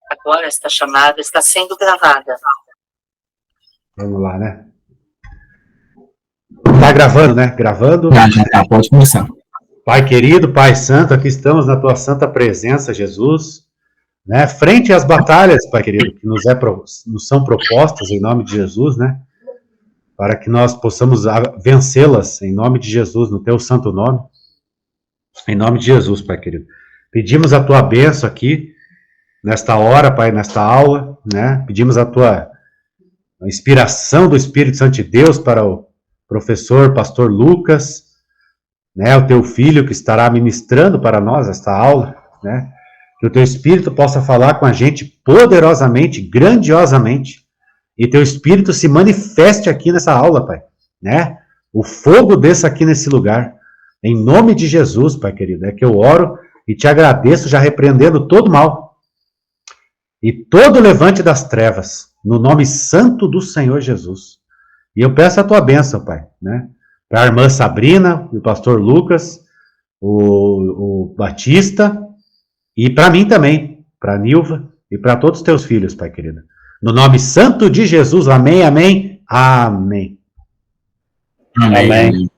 Agora esta chamada está sendo gravada. Vamos lá, né? Tá gravando, né? Gravando. Já tá, pode começar. Pai querido, Pai santo, aqui estamos na tua santa presença, Jesus, né? Frente às batalhas, Pai querido, que nos são propostas em nome de Jesus, né? Para que nós possamos vencê-las em nome de Jesus, no teu santo nome. Em nome de Jesus, Pai querido. Pedimos a tua bênção aqui, nesta hora, Pai, nesta aula, né? Pedimos a tua inspiração do Espírito Santo de Deus para o professor, pastor Lucas, né? O teu filho que estará ministrando para nós esta aula, né? Que o teu Espírito possa falar com a gente poderosamente, grandiosamente, e teu Espírito se manifeste aqui nessa aula, Pai, né? O fogo desça aqui nesse lugar, em nome de Jesus, Pai querido, é que eu oro e te agradeço já repreendendo todo mal e todo levante das trevas, no nome santo do Senhor Jesus. E eu peço a tua bênção, Pai, né? Para a irmã Sabrina, o pastor Lucas, o Batista, e para mim também, para a Nilva e para todos os teus filhos, Pai querido. No nome santo de Jesus, amém, amém, amém. Amém.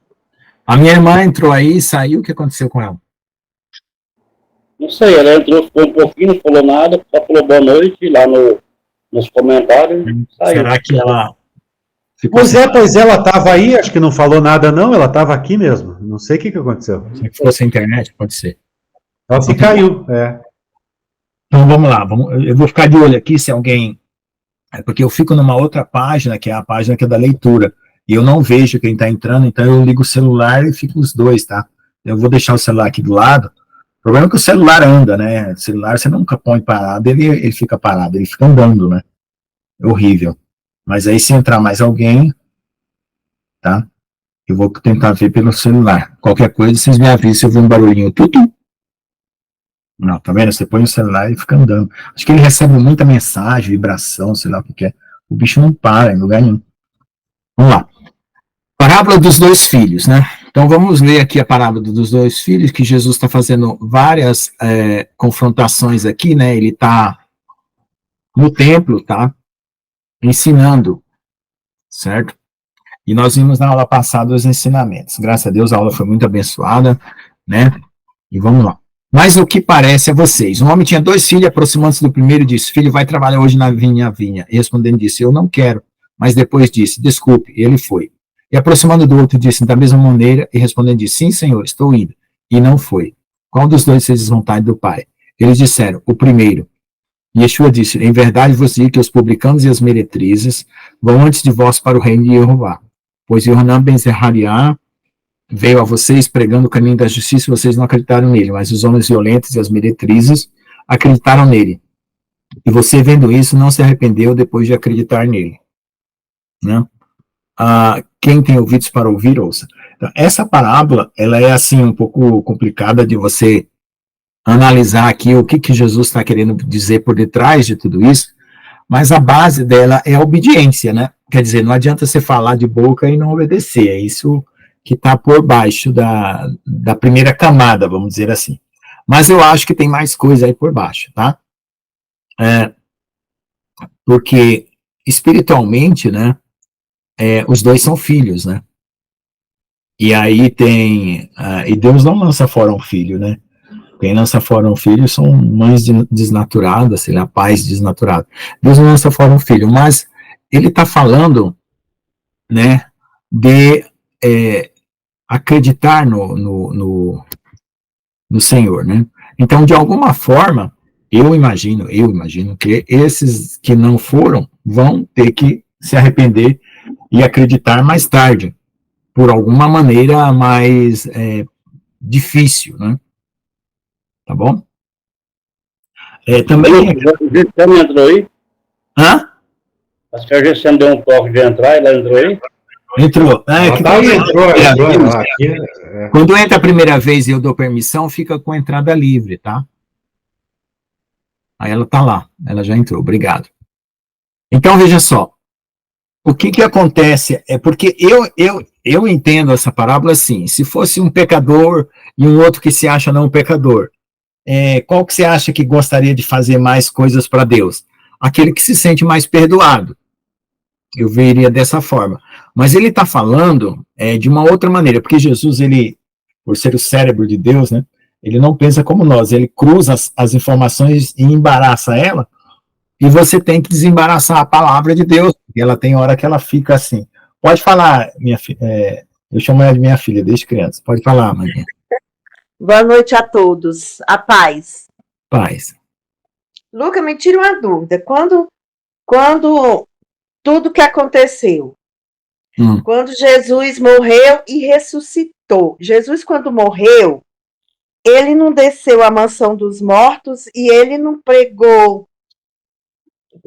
A minha irmã entrou aí e saiu, o que aconteceu com ela? Não sei, ela entrou, ficou um pouquinho, não falou nada, só falou boa noite lá nos comentários. Saiu. Será que ela ficou Pois ela estava aí, acho que não falou nada não, ela estava aqui mesmo, não sei o que aconteceu. Se fosse a internet, pode ser. Ela se caiu, é. Então vamos lá, eu vou ficar de olho aqui se alguém... Porque eu fico numa outra página, que é a página que é da leitura, e eu não vejo quem está entrando, então eu ligo o celular e fico os dois, tá? Eu vou deixar o celular aqui do lado. O problema é que o celular anda, né? O celular você nunca põe parado, ele fica parado, ele fica andando, né? É horrível. Mas aí se entrar mais alguém, tá? Eu vou tentar ver pelo celular. Qualquer coisa, vocês me avisam se eu ver um barulhinho. Tudo. Não, tá vendo? Você põe o celular e fica andando. Acho que ele recebe muita mensagem, vibração, sei lá o que é. O bicho não para em lugar nenhum. Vamos lá. Parábola dos dois filhos, né? Então vamos ler aqui a parábola dos dois filhos, que Jesus está fazendo várias confrontações aqui, né? Ele está no templo, tá? Ensinando, certo? E nós vimos na aula passada os ensinamentos. Graças a Deus a aula foi muito abençoada, né? E vamos lá. Mas o que parece a vocês? Um homem tinha 2 filhos, aproximando-se do primeiro, disse: filho, vai trabalhar hoje na vinha. E respondendo, disse: eu não quero. Mas depois disse: desculpe, e ele foi. E aproximando do outro, disse da mesma maneira, e respondendo, disse: sim, senhor, estou indo. E não foi. Qual dos dois fez vontade do pai? Eles disseram: o primeiro. E Yeshua disse: em verdade vos digo que os publicanos e as meretrizes vão antes de vós para o reino de Jeová. Pois Yohanan ben Zechariah veio a vocês pregando o caminho da justiça e vocês não acreditaram nele, mas os homens violentos e as meretrizes acreditaram nele. E você, vendo isso, não se arrependeu depois de acreditar nele. Né? Quem tem ouvidos para ouvir, ouça. Então, essa parábola, ela é assim um pouco complicada de você analisar aqui o que Jesus está querendo dizer por detrás de tudo isso, mas a base dela é a obediência, né? Quer dizer, não adianta você falar de boca e não obedecer, é isso que está por baixo da primeira camada, vamos dizer assim. Mas eu acho que tem mais coisa aí por baixo, tá? Porque espiritualmente, né, os dois são filhos, né? E aí tem... e Deus não lança fora um filho, né? Quem lança fora um filho são mães desnaturadas, sei lá, pais desnaturados. Deus não lança fora um filho, mas ele está falando, né, de acreditar no Senhor, né? Então, de alguma forma, eu imagino que esses que não foram vão ter que se arrepender e acreditar mais tarde, por alguma maneira mais difícil, né? Tá bom? Também... Ela entrou aí? Hã? Acho que a gente deu um toque de entrar, ela entrou aí? Entrou. Entrou. Quando entra a primeira vez e eu dou permissão, fica com a entrada livre, tá? Aí ela tá lá, ela já entrou, obrigado. Então, veja só. O que acontece é porque eu entendo essa parábola assim, se fosse um pecador e um outro que se acha não pecador, qual que você acha que gostaria de fazer mais coisas para Deus? Aquele que se sente mais perdoado. Eu veria dessa forma. Mas ele está falando de uma outra maneira, porque Jesus, ele, por ser o cérebro de Deus, né, ele não pensa como nós, ele cruza as informações e embaraça ela, e você tem que desembaraçar a palavra de Deus, porque ela tem hora que ela fica assim. Pode falar, minha filha, eu chamo ela de minha filha desde criança, pode falar, Maria. Boa noite a todos. A paz. Paz. Luca, me tira uma dúvida. Quando tudo que aconteceu, quando Jesus morreu e ressuscitou, Jesus, quando morreu, ele não desceu à mansão dos mortos e ele não pregou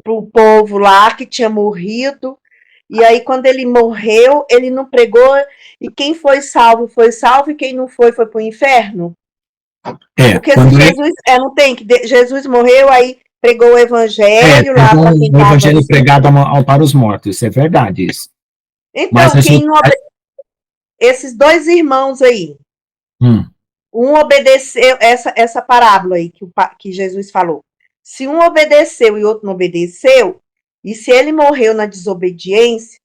para o povo lá que tinha morrido. E aí, quando ele morreu, ele não pregou, e quem foi salvo, e quem não foi para o inferno? Porque se Jesus, não tem, que Jesus morreu, aí pregou o evangelho lá para quem estava... O evangelho pregado para os mortos, isso é verdade, isso. Então, mas, esses dois irmãos aí, um obedeceu, essa parábola aí que Jesus falou, se um obedeceu e outro não obedeceu, e se ele morreu na desobediência,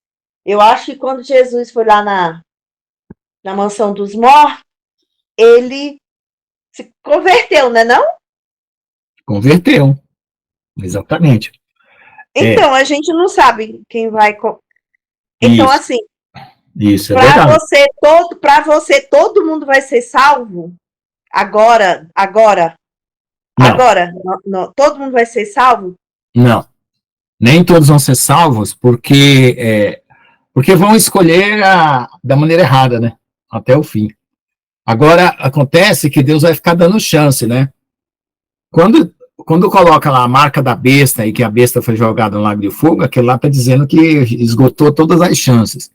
eu acho que quando Jesus foi lá na mansão dos mortos, ele se converteu, né, não? Converteu, exatamente. Então, a gente não sabe quem vai... Então, isso. assim, isso é para você, todo mundo vai ser salvo? Agora, todo mundo vai ser salvo? Não. Nem todos vão ser salvos, porque vão escolher da maneira errada, né? Até o fim. Agora, acontece que Deus vai ficar dando chance, né? Quando coloca lá a marca da besta e que a besta foi jogada no lago de fogo, aquele lá está dizendo que esgotou todas as chances.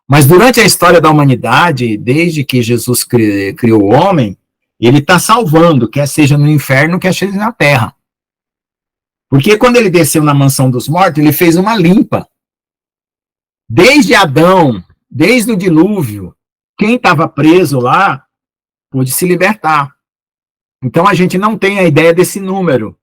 Mas durante a história da humanidade, desde que Jesus criou o homem, ele está salvando, quer seja no inferno, quer seja na terra. Porque quando ele desceu na mansão dos mortos, ele fez uma limpa. Desde Adão, desde o dilúvio, quem estava preso lá pôde se libertar. Então a gente não tem a ideia desse número,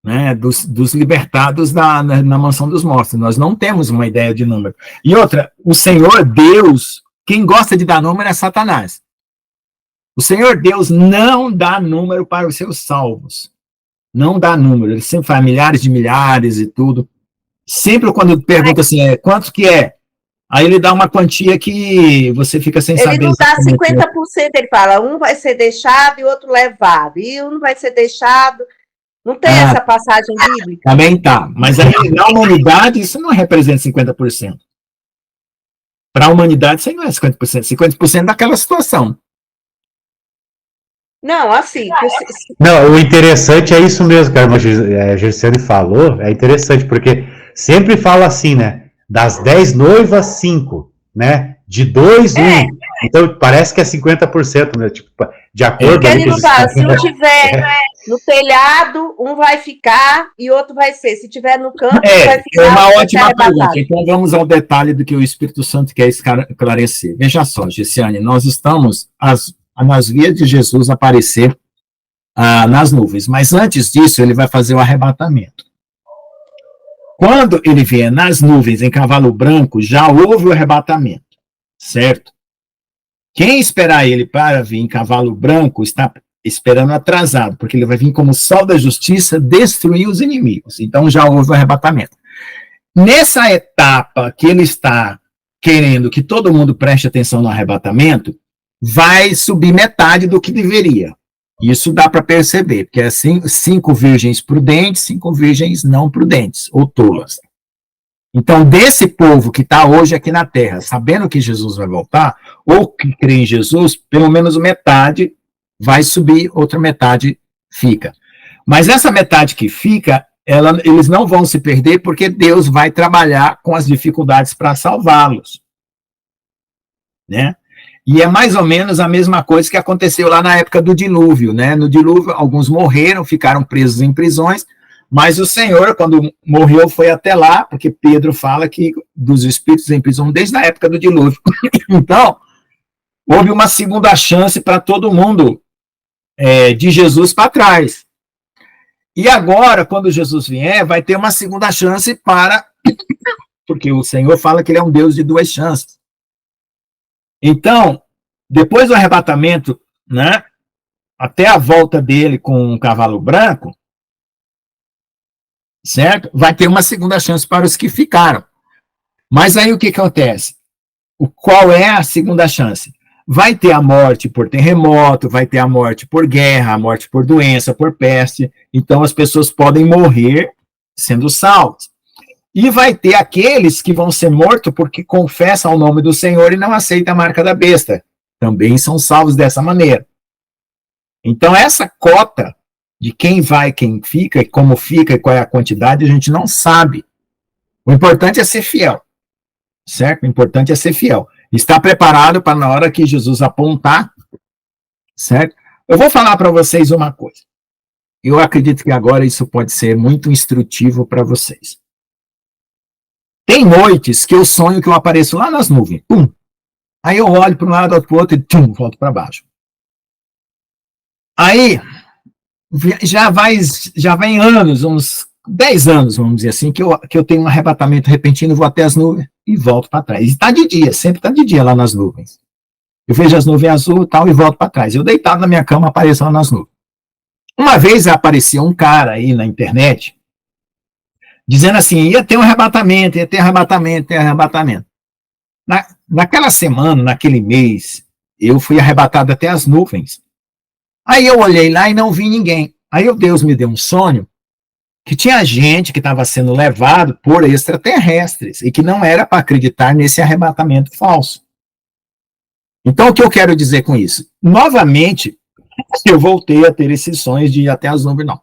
né, dos libertados na mansão dos mortos. Nós não temos uma ideia de número. E outra, o Senhor Deus, quem gosta de dar número é Satanás. O Senhor Deus não dá número para os seus salvos. Não dá número, ele sempre faz milhares de milhares e tudo. Sempre quando pergunta assim, quanto que é? Aí ele dá uma quantia que você fica sem saber. Ele não dá 50%, ele fala, um vai ser deixado e outro levado, e um vai ser deixado. Não tem essa passagem bíblica? Também tá, mas aí na humanidade isso não representa 50%. Para a humanidade isso aí não é 50%, 50% daquela situação. Não, assim... Não, o interessante é isso mesmo que a Gersiane falou, é interessante, porque sempre fala assim, né, das 10 noivas, 5, né, de 2, 1, então parece que é 50%, né, tipo, de acordo... Porque ele não fala, se não tiver no telhado, um vai ficar e outro vai ser, se tiver no campo, vai ficar... É uma ótima pergunta, então vamos ao detalhe do que o Espírito Santo quer esclarecer. Veja só, Gersiane, nós estamos... nas vias de Jesus aparecer nas nuvens. Mas antes disso, ele vai fazer o arrebatamento. Quando ele vier nas nuvens em cavalo branco, já houve o arrebatamento, certo? Quem esperar ele para vir em cavalo branco está esperando atrasado, porque ele vai vir como sol da justiça destruir os inimigos. Então já houve o arrebatamento. Nessa etapa que ele está querendo que todo mundo preste atenção no arrebatamento, vai subir metade do que deveria. Isso dá para perceber, porque é assim, 5 virgens prudentes, 5 virgens não prudentes, ou tolas. Então, desse povo que está hoje aqui na Terra, sabendo que Jesus vai voltar, ou que crê em Jesus, pelo menos metade vai subir, outra metade fica. Mas essa metade que fica, eles não vão se perder, porque Deus vai trabalhar com as dificuldades para salvá-los. Né? E é mais ou menos a mesma coisa que aconteceu lá na época do dilúvio, né? No dilúvio, alguns morreram, ficaram presos em prisões, mas o Senhor, quando morreu, foi até lá, porque Pedro fala que dos espíritos em prisão desde a época do dilúvio. Então, houve uma segunda chance para todo mundo de Jesus para trás. E agora, quando Jesus vier, vai ter uma segunda chance porque o Senhor fala que ele é um Deus de duas chances. Então, depois do arrebatamento, né, até a volta dele com um cavalo branco, certo? Vai ter uma segunda chance para os que ficaram. Mas aí o que acontece? Qual é a segunda chance? Vai ter a morte por terremoto, vai ter a morte por guerra, a morte por doença, por peste. Então as pessoas podem morrer sendo salvas. E vai ter aqueles que vão ser mortos porque confessam o nome do Senhor e não aceitam a marca da besta. Também são salvos dessa maneira. Então essa cota de quem vai, quem fica, e como fica, e qual é a quantidade, a gente não sabe. O importante é ser fiel. Certo? O importante é ser fiel. Estar preparado para na hora que Jesus apontar, certo? Eu vou falar para vocês uma coisa. Eu acredito que agora isso pode ser muito instrutivo para vocês. Tem noites que eu sonho que eu apareço lá nas nuvens. Pum. Aí eu olho para um lado, outro para o outro e tum, volto para baixo. Aí já vem anos, uns 10 anos, vamos dizer assim, que eu tenho um arrebatamento repentino, vou até as nuvens e volto para trás. E está de dia, sempre está de dia lá nas nuvens. Eu vejo as nuvens azul e tal e volto para trás. Eu deitado na minha cama, apareço lá nas nuvens. Uma vez apareceu um cara aí na internet, dizendo assim, ia ter um arrebatamento, ia ter arrebatamento, ter arrebatamento. Naquela semana, naquele mês, eu fui arrebatado até as nuvens. Aí eu olhei lá e não vi ninguém. Aí Deus me deu um sonho que tinha gente que estava sendo levado por extraterrestres e que não era para acreditar nesse arrebatamento falso. Então, o que eu quero dizer com isso? Novamente, eu voltei a ter esses sonhos de ir até as nuvens, não.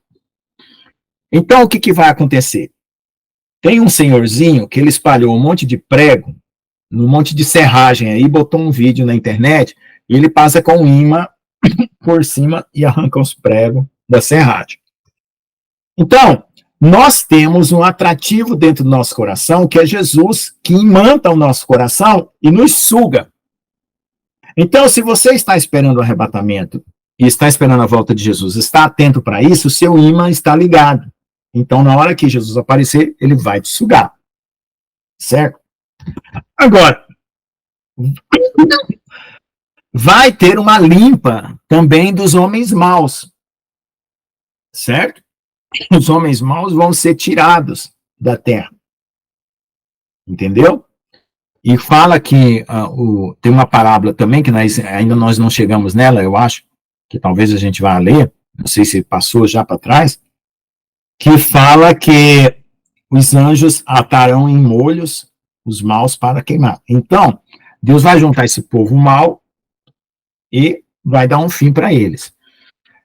Então, o que vai acontecer? Tem um senhorzinho que ele espalhou um monte de prego, um monte de serragem aí, botou um vídeo na internet, e ele passa com um imã por cima e arranca os pregos da serragem. Então, nós temos um atrativo dentro do nosso coração, que é Jesus, que imanta o nosso coração e nos suga. Então, se você está esperando o arrebatamento e está esperando a volta de Jesus, está atento para isso, o seu imã está ligado. Então, na hora que Jesus aparecer, ele vai te sugar. Certo? Agora, vai ter uma limpa também dos homens maus. Certo? Os homens maus vão ser tirados da terra. Entendeu? E fala que tem uma parábola também, que ainda nós não chegamos nela, eu acho, que talvez a gente vá ler, não sei se passou já para trás, que fala que os anjos atarão em molhos os maus para queimar. Então, Deus vai juntar esse povo mau e vai dar um fim para eles.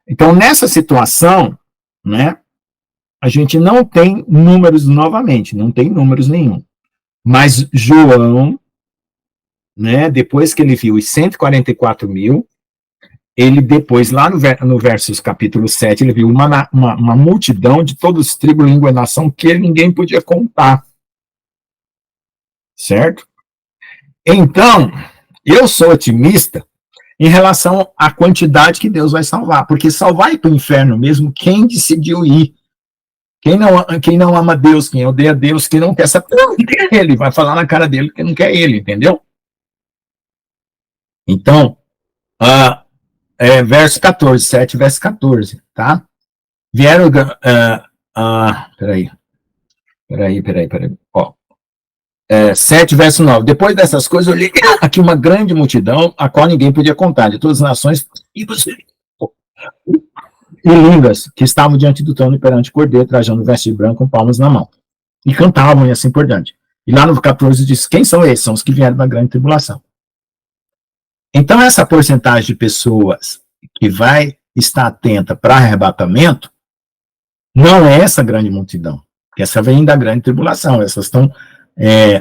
Então, nessa situação, né, a gente não tem números novamente, não tem números nenhum. Mas João, né, depois que ele viu os 144 mil, ele depois, lá no versos capítulo 7, ele viu uma multidão de todos os tribos, língua e nação que ninguém podia contar. Certo? Então, eu sou otimista em relação à quantidade que Deus vai salvar, porque salvar ir para o inferno mesmo, quem decidiu ir? Quem não ama Deus, quem odeia Deus, quem não quer saber, ele vai falar na cara dele que não quer ele, entendeu? Então, verso 14, 7, verso 14, tá? Vieram, peraí. Ó, 7, verso 9. Depois dessas coisas, eu olhei aqui uma grande multidão, a qual ninguém podia contar, de todas as nações e línguas que estavam diante do trono e perante o cordeiro, trajando veste branco com palmas na mão. E cantavam e assim por diante. E lá no 14 diz, quem são esses? São os que vieram da grande tribulação. Então, essa porcentagem de pessoas que vai estar atenta para arrebatamento, não é essa grande multidão. Essa vem da grande tribulação. Essas estão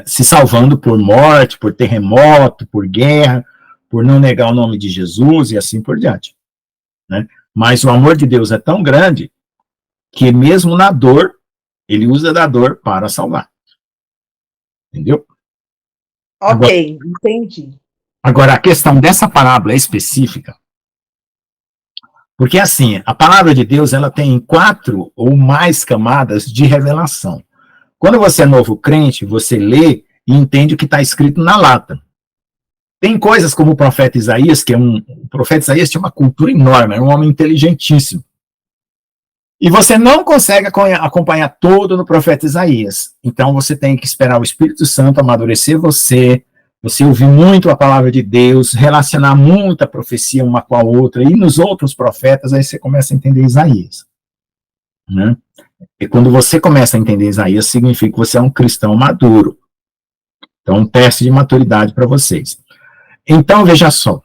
se salvando por morte, por terremoto, por guerra, por não negar o nome de Jesus e assim por diante. Né? Mas o amor de Deus é tão grande que mesmo na dor, ele usa da dor para salvar. Entendeu? Ok, entendi. Agora, a questão dessa parábola é específica, Porque, assim, a palavra de Deus, ela tem 4 ou mais camadas de revelação. Quando você é novo crente, você lê e entende o que está escrito na lata. Tem coisas como o profeta Isaías, o profeta Isaías tinha uma cultura enorme, era um homem inteligentíssimo. E você não consegue acompanhar todo no profeta Isaías. Então você tem que esperar o Espírito Santo amadurecer você ouvir muito a palavra de Deus, relacionar muito a profecia uma com a outra, e nos outros profetas, aí você começa a entender Isaías. Né? E quando você começa a entender Isaías, significa que você é um cristão maduro. Então, um teste de maturidade para vocês. Então, veja só.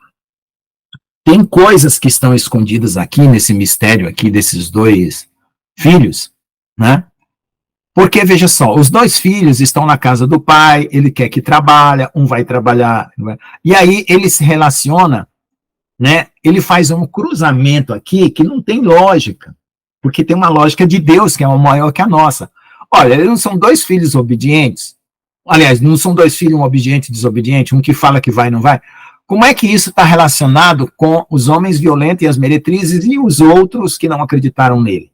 Tem coisas que estão escondidas aqui, nesse mistério aqui, desses 2 filhos, né? Porque, veja só, os 2 filhos estão na casa do pai, ele quer que trabalhe, um vai trabalhar, e aí ele se relaciona, né? Ele faz um cruzamento aqui que não tem lógica, porque tem uma lógica de Deus, que é maior que a nossa. Olha, eles não são 2 filhos obedientes, aliás, não são 2 filhos, um obediente e desobediente, um que fala que vai e não vai. Como é que isso está relacionado com os homens violentos e as meretrizes e os outros que não acreditaram nele?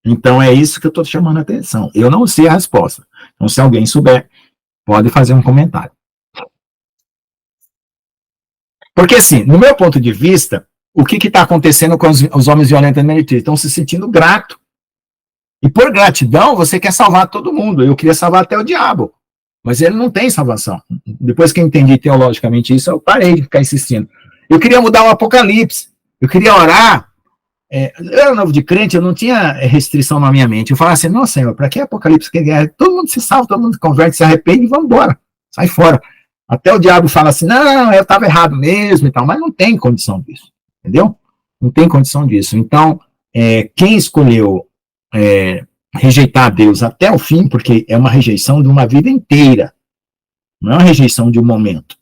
Então, é isso que eu estou chamando a atenção. Eu não sei a resposta. Então, se alguém souber, pode fazer um comentário. Porque, assim, no meu ponto de vista, o que está acontecendo com os homens violentos e meretrizes? Estão se sentindo gratos. E por gratidão, você quer salvar todo mundo. Eu queria salvar até o diabo. Mas ele não tem salvação. Depois que eu entendi teologicamente isso, eu parei de ficar insistindo. Eu queria mudar o Apocalipse. Eu queria orar. Eu era novo de crente, eu não tinha restrição na minha mente. Eu falava assim, não, Senhor, para que Apocalipse? Que guerra? Todo mundo se salva, todo mundo se converte, se arrepende e vamos embora. Sai fora. Até o diabo fala assim, não, eu estava errado mesmo e tal, mas não tem condição disso. Entendeu? Não tem condição disso. Então, quem escolheu rejeitar Deus até o fim, porque é uma rejeição de uma vida inteira, não é uma rejeição de um momento.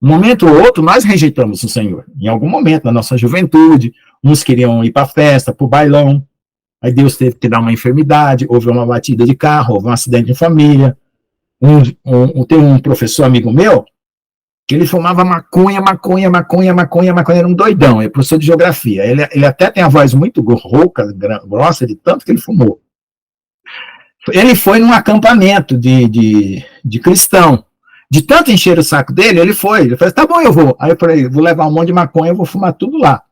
Um momento ou outro, nós rejeitamos o Senhor. Em algum momento, na nossa juventude, uns queriam ir para a festa, para o bailão, aí Deus teve que dar uma enfermidade, houve uma batida de carro, houve um acidente de família. Tem um professor amigo meu, que ele fumava maconha, era um doidão, é professor de geografia. Ele até tem a voz muito rouca, grossa, de tanto que ele fumou. Ele foi num acampamento de cristão. De tanto encher o saco dele, ele falou, tá bom, eu vou. Aí eu falei, vou levar um monte de maconha, eu vou fumar tudo lá.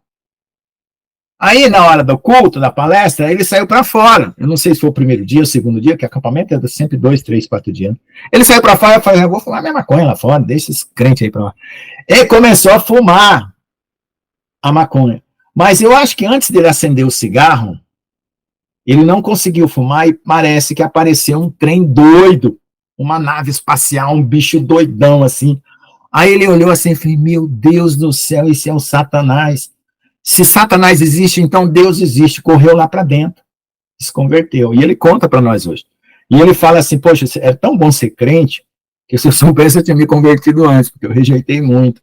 Aí, na hora do culto, da palestra, ele saiu para fora. Eu não sei se foi o primeiro dia, o segundo dia, que acampamento é sempre 2, 3, 4 dias. Ele saiu para fora e falou, eu vou fumar minha maconha lá fora, deixa esses crentes aí para lá. Ele começou a fumar a maconha. Mas eu acho que antes dele acender o cigarro, ele não conseguiu fumar e parece que apareceu um trem doido, uma nave espacial, um bicho doidão assim. Aí ele olhou assim e falou, meu Deus do céu, esse é o Satanás. Se Satanás existe, então Deus existe. Correu lá para dentro, se converteu. E ele conta para nós hoje. E ele fala assim, poxa, é tão bom ser crente, que se eu soubesse eu tinha me convertido antes, porque eu rejeitei muito.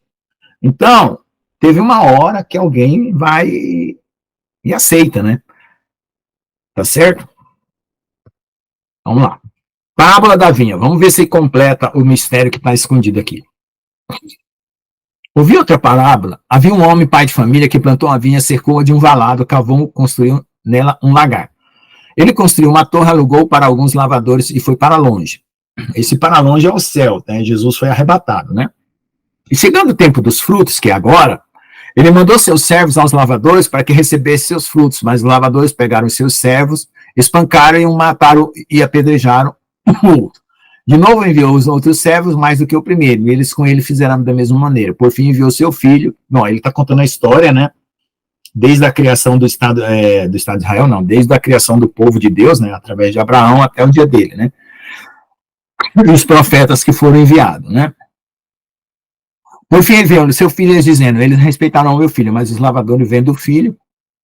Então, teve uma hora que alguém vai e aceita, né? Tá certo? Vamos lá. Parábola da vinha. Vamos ver se completa o mistério que está escondido aqui. Ouvi outra parábola. Havia um homem, pai de família, que plantou uma vinha, cercou-a de um valado, cavou, construiu nela um lagar. Ele construiu uma torre, alugou para alguns lavradores e foi para longe. Esse para longe é o céu, né? Jesus foi arrebatado, né? E chegando o tempo dos frutos, que é agora, ele mandou seus servos aos lavradores para que recebessem seus frutos, mas os lavradores pegaram seus servos, espancaram e o mataram e apedrejaram o outro. De novo enviou os outros servos mais do que o primeiro, e eles com ele fizeram da mesma maneira. Por fim enviou seu filho. Não, ele está contando a história, né? Desde a criação do Estado de Israel, não, desde a criação do povo de Deus, né? Através de Abraão até o dia dele, né? E os profetas que foram enviados, né? Por fim enviou seu filho, dizendo, eles respeitaram o meu filho, mas os lavradores, vendo o filho,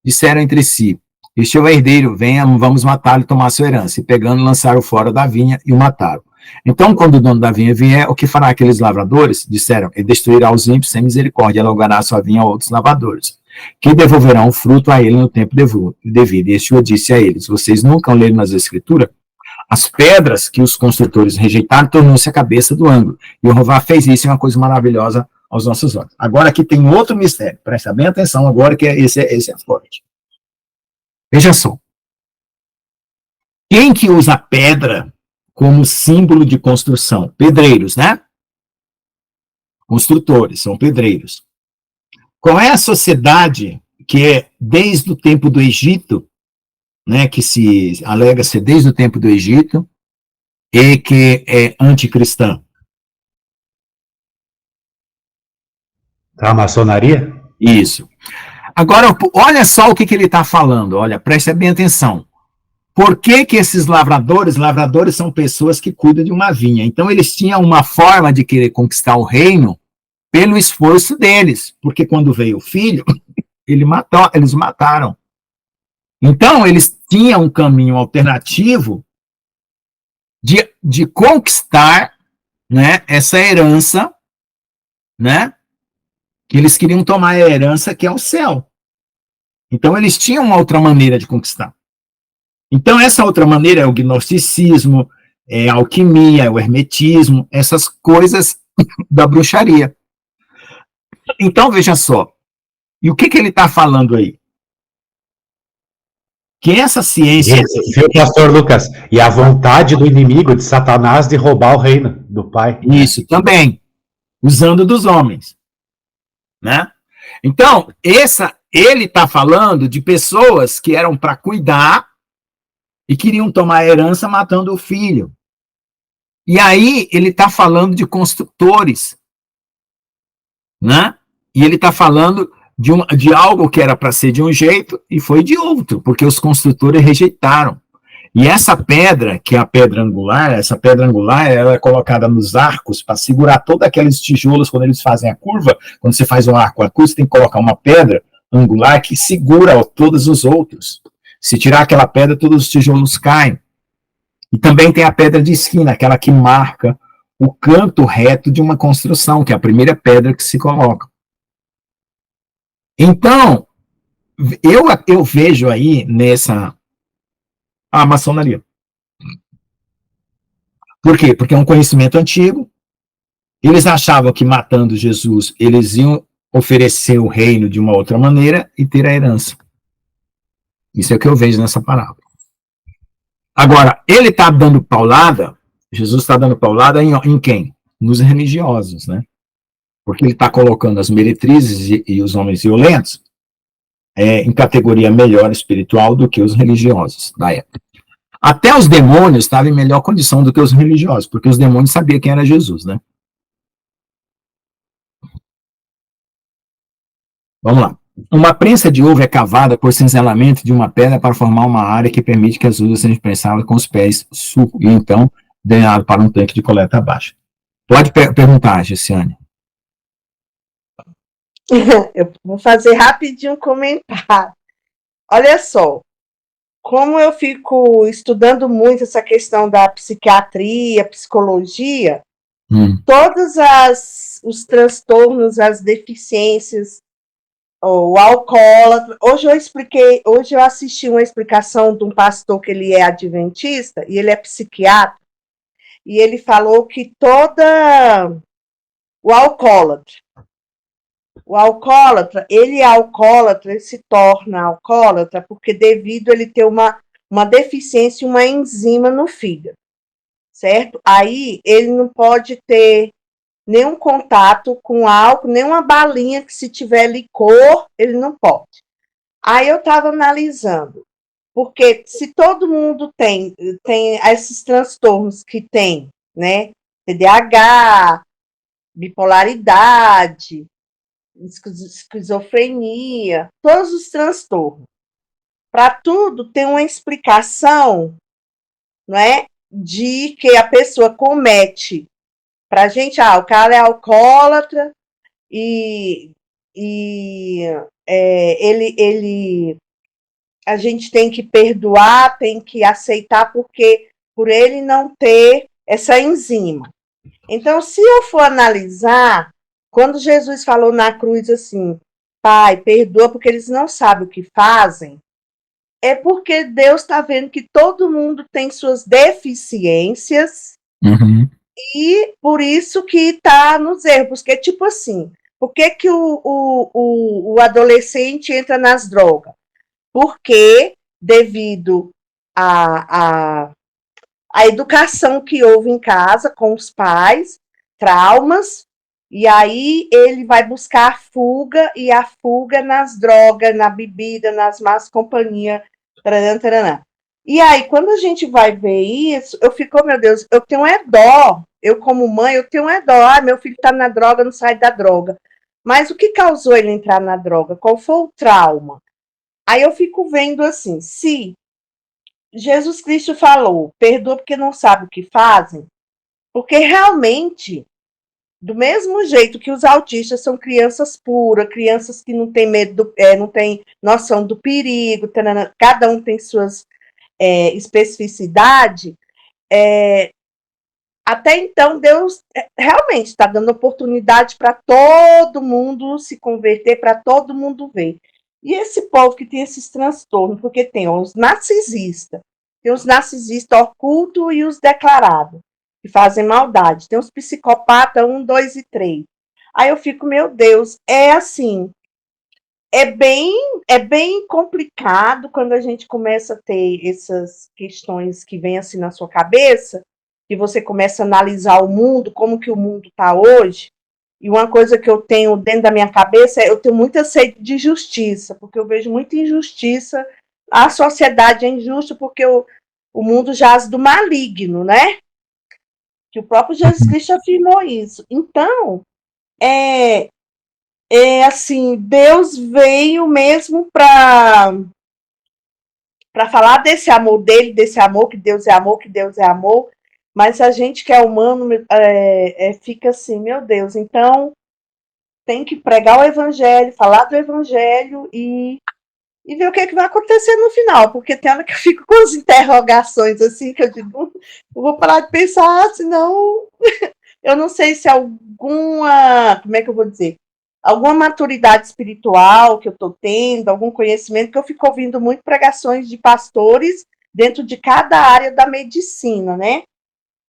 disseram entre si, este é o herdeiro, venha, vamos matá-lo e tomar sua herança. E pegando, lançaram fora da vinha e o mataram. Então, quando o dono da vinha vier, o que fará aqueles lavradores? Disseram, ele destruirá os ímpios sem misericórdia, e alugará sua vinha a outros lavradores, que devolverão o fruto a ele no tempo devido. E Yeshua disse a eles, vocês nunca leram nas Escrituras? As pedras que os construtores rejeitaram tornou-se a cabeça do ângulo. E Jeová fez isso, é uma coisa maravilhosa aos nossos olhos. Agora aqui tem outro mistério, presta bem atenção agora, que esse é forte. Veja só. Quem que usa pedra como símbolo de construção? Pedreiros, né? Construtores, são pedreiros. Qual é a sociedade que é desde o tempo do Egito, né, que se alega ser desde o tempo do Egito, e que é anticristã? A maçonaria? Isso. Agora, olha só o que ele está falando, olha, preste bem atenção. Por que que esses lavradores são pessoas que cuidam de uma vinha? Então, eles tinham uma forma de querer conquistar o reino pelo esforço deles, porque quando veio o filho, eles mataram. Então, eles tinham um caminho alternativo de conquistar, né, essa herança, né, que eles queriam tomar a herança que é o céu. Então, eles tinham uma outra maneira de conquistar. Então, essa outra maneira é o gnosticismo, é a alquimia, é o hermetismo, essas coisas da bruxaria. Então, veja só. E o que ele está falando aí? Que essa ciência... Viu, pastor Lucas? E a vontade do inimigo, de Satanás, de roubar o reino do Pai. Isso, também. Usando dos homens. Né? Então, ele está falando de pessoas que eram para cuidar e queriam tomar a herança matando o filho. E aí ele está falando de construtores, né? E ele está falando de algo que era para ser de um jeito e foi de outro, porque os construtores rejeitaram. E essa pedra, que é a pedra angular, ela é colocada nos arcos para segurar todos aqueles tijolos quando eles fazem a curva. Quando você faz um arco a curva, você tem que colocar uma pedra angular que segura todos os outros. Se tirar aquela pedra, todos os tijolos caem. E também tem a pedra de esquina, aquela que marca o canto reto de uma construção, que é a primeira pedra que se coloca. Então, eu vejo aí nessa... a maçonaria. Por quê? Porque é um conhecimento antigo. Eles achavam que matando Jesus, eles iam oferecer o reino de uma outra maneira e ter a herança. Isso é o que eu vejo nessa parábola. Agora, ele está dando paulada, Jesus está dando paulada em quem? Nos religiosos, né? Porque ele está colocando as meretrizes e os homens violentos em categoria melhor espiritual do que os religiosos da época. Até os demônios estavam em melhor condição do que os religiosos, porque os demônios sabiam quem era Jesus, né? Vamos lá. Uma prensa de ovo é cavada por cinzelamento de uma pedra para formar uma área que permite que as uvas sejam prensadas com os pés suco e então drenado para um tanque de coleta abaixo. Pode perguntar, Gessiane. Eu vou fazer rapidinho um comentário. Olha só, como eu fico estudando muito essa questão da psiquiatria, psicologia, todos os transtornos, as deficiências, o alcoólatra. Hoje eu assisti uma explicação de um pastor que ele é adventista e ele é psiquiatra, e ele falou que o alcoólatra, ele se torna alcoólatra porque devido a ele ter uma deficiência, uma enzima no fígado, certo? Aí ele não pode ter nenhum contato com álcool, nenhuma balinha que se tiver licor, ele não pode. Aí eu estava analisando, porque se todo mundo tem esses transtornos que tem, né? TDAH, bipolaridade, esquizofrenia, todos os transtornos. Para tudo tem uma explicação, não é? De que a pessoa comete. Para a gente, o cara é alcoólatra e a gente tem que perdoar, tem que aceitar, porque por ele não ter essa enzima. Então, se eu for analisar, quando Jesus falou na cruz assim, Pai, perdoa porque eles não sabem o que fazem, é porque Deus está vendo que todo mundo tem suas deficiências, e por isso que está nos erros. Porque, tipo assim, Por que, que o adolescente entra nas drogas? Porque, devido à educação que houve em casa com os pais, traumas, e aí ele vai buscar a fuga, e a fuga nas drogas, na bebida, nas más companhias, taranã, taranã. E aí, quando a gente vai ver isso, eu fico, oh, meu Deus, eu tenho dó. Eu, como mãe, eu tenho dó. Ah, meu filho está na droga, não sai da droga. Mas o que causou ele entrar na droga? Qual foi o trauma? Aí eu fico vendo assim, se Jesus Cristo falou, perdoa porque não sabe o que fazem, porque realmente, do mesmo jeito que os autistas são crianças puras, crianças que não têm medo, não têm noção do perigo, cada um tem suas especificidades, até então Deus realmente está dando oportunidade para todo mundo se converter, para todo mundo ver. E esse povo que tem esses transtornos, porque tem os narcisistas ocultos e os declarados, que fazem maldade. Tem os psicopatas 1, 2 e 3. Aí eu fico, meu Deus, assim, é bem complicado quando a gente começa a ter essas questões que vêm assim na sua cabeça, que você começa a analisar o mundo, como que o mundo está hoje. E uma coisa que eu tenho dentro da minha cabeça eu tenho muita sede de justiça, porque eu vejo muita injustiça. A sociedade é injusta porque o mundo jaz do maligno, né? Que o próprio Jesus Cristo afirmou isso. Então, assim, Deus veio mesmo para falar desse amor dele, desse amor, que Deus é amor, que Deus é amor. Mas a gente que é humano fica assim, meu Deus, então tem que pregar o evangelho, falar do evangelho e ver o que, vai acontecer no final, porque tem hora que eu fico com as interrogações assim, que eu digo, eu vou parar de pensar, senão eu não sei se alguma, como é que eu vou dizer, alguma maturidade espiritual que eu estou tendo, algum conhecimento, que eu fico ouvindo muito pregações de pastores dentro de cada área da medicina, né?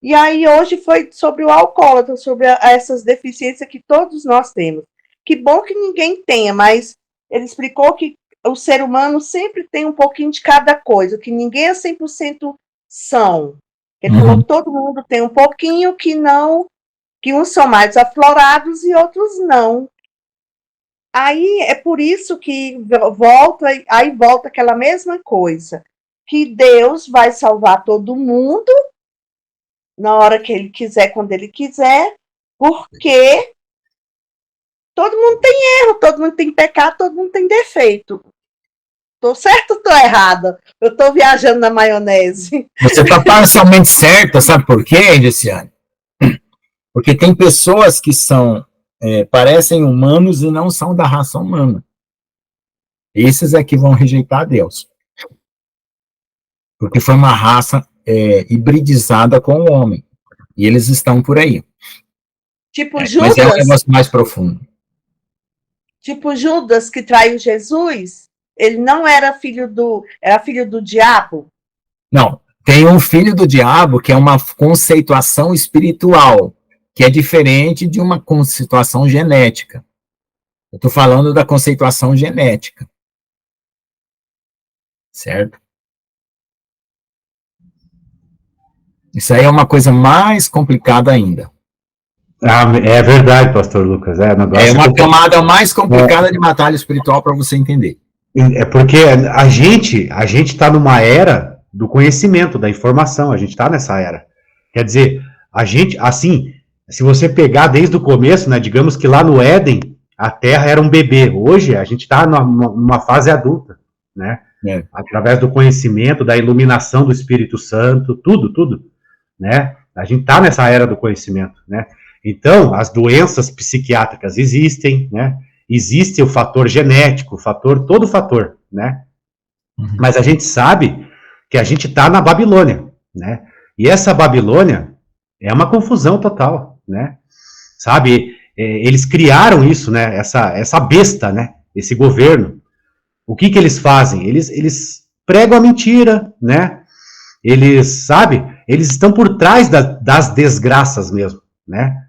E aí hoje foi sobre o alcoólatra, sobre essas deficiências que todos nós temos. Que bom que ninguém tenha, mas ele explicou que o ser humano sempre tem um pouquinho de cada coisa, que ninguém é 100% são. Ele falou que todo mundo tem um pouquinho, que uns são mais aflorados e outros não. Aí é por isso que volta aquela mesma coisa, que Deus vai salvar todo mundo, na hora que ele quiser, quando ele quiser, porque todo mundo tem erro, todo mundo tem pecado, todo mundo tem defeito. Tô certo ou tô errada? Eu tô viajando na maionese. Você tá parcialmente certa, sabe por quê, Indiciane? Porque tem pessoas que parecem humanos e não são da raça humana. Esses é que vão rejeitar Deus. Porque foi uma raça hibridizada com o homem. E eles estão por aí. Tipo Judas. Mas é um negócio mais profundo. Tipo Judas, que traiu Jesus, ele não era filho do diabo? Não, tem um filho do diabo que é uma conceituação espiritual, que é diferente de uma conceituação genética. Eu estou falando da conceituação genética. Certo? Isso aí é uma coisa mais complicada ainda. É verdade, pastor Lucas. É uma camada mais complicada de batalha espiritual para você entender. É porque a gente está numa era do conhecimento, da informação. A gente está nessa era. Quer dizer, a gente, assim, se você pegar desde o começo, né, digamos que lá no Éden, a Terra era um bebê. Hoje, a gente está numa fase adulta, né? Através do conhecimento, da iluminação do Espírito Santo, tudo, né? A gente está nessa era do conhecimento, né? Então, as doenças psiquiátricas existem, né? Existe o fator genético, todo fator, né? Mas a gente sabe que a gente está na Babilônia, né? E essa Babilônia é uma confusão total, né? Sabe, eles criaram isso, né? Essa besta, né? Esse governo. O que eles fazem? Eles pregam a mentira, né? Eles estão por trás das desgraças mesmo, né?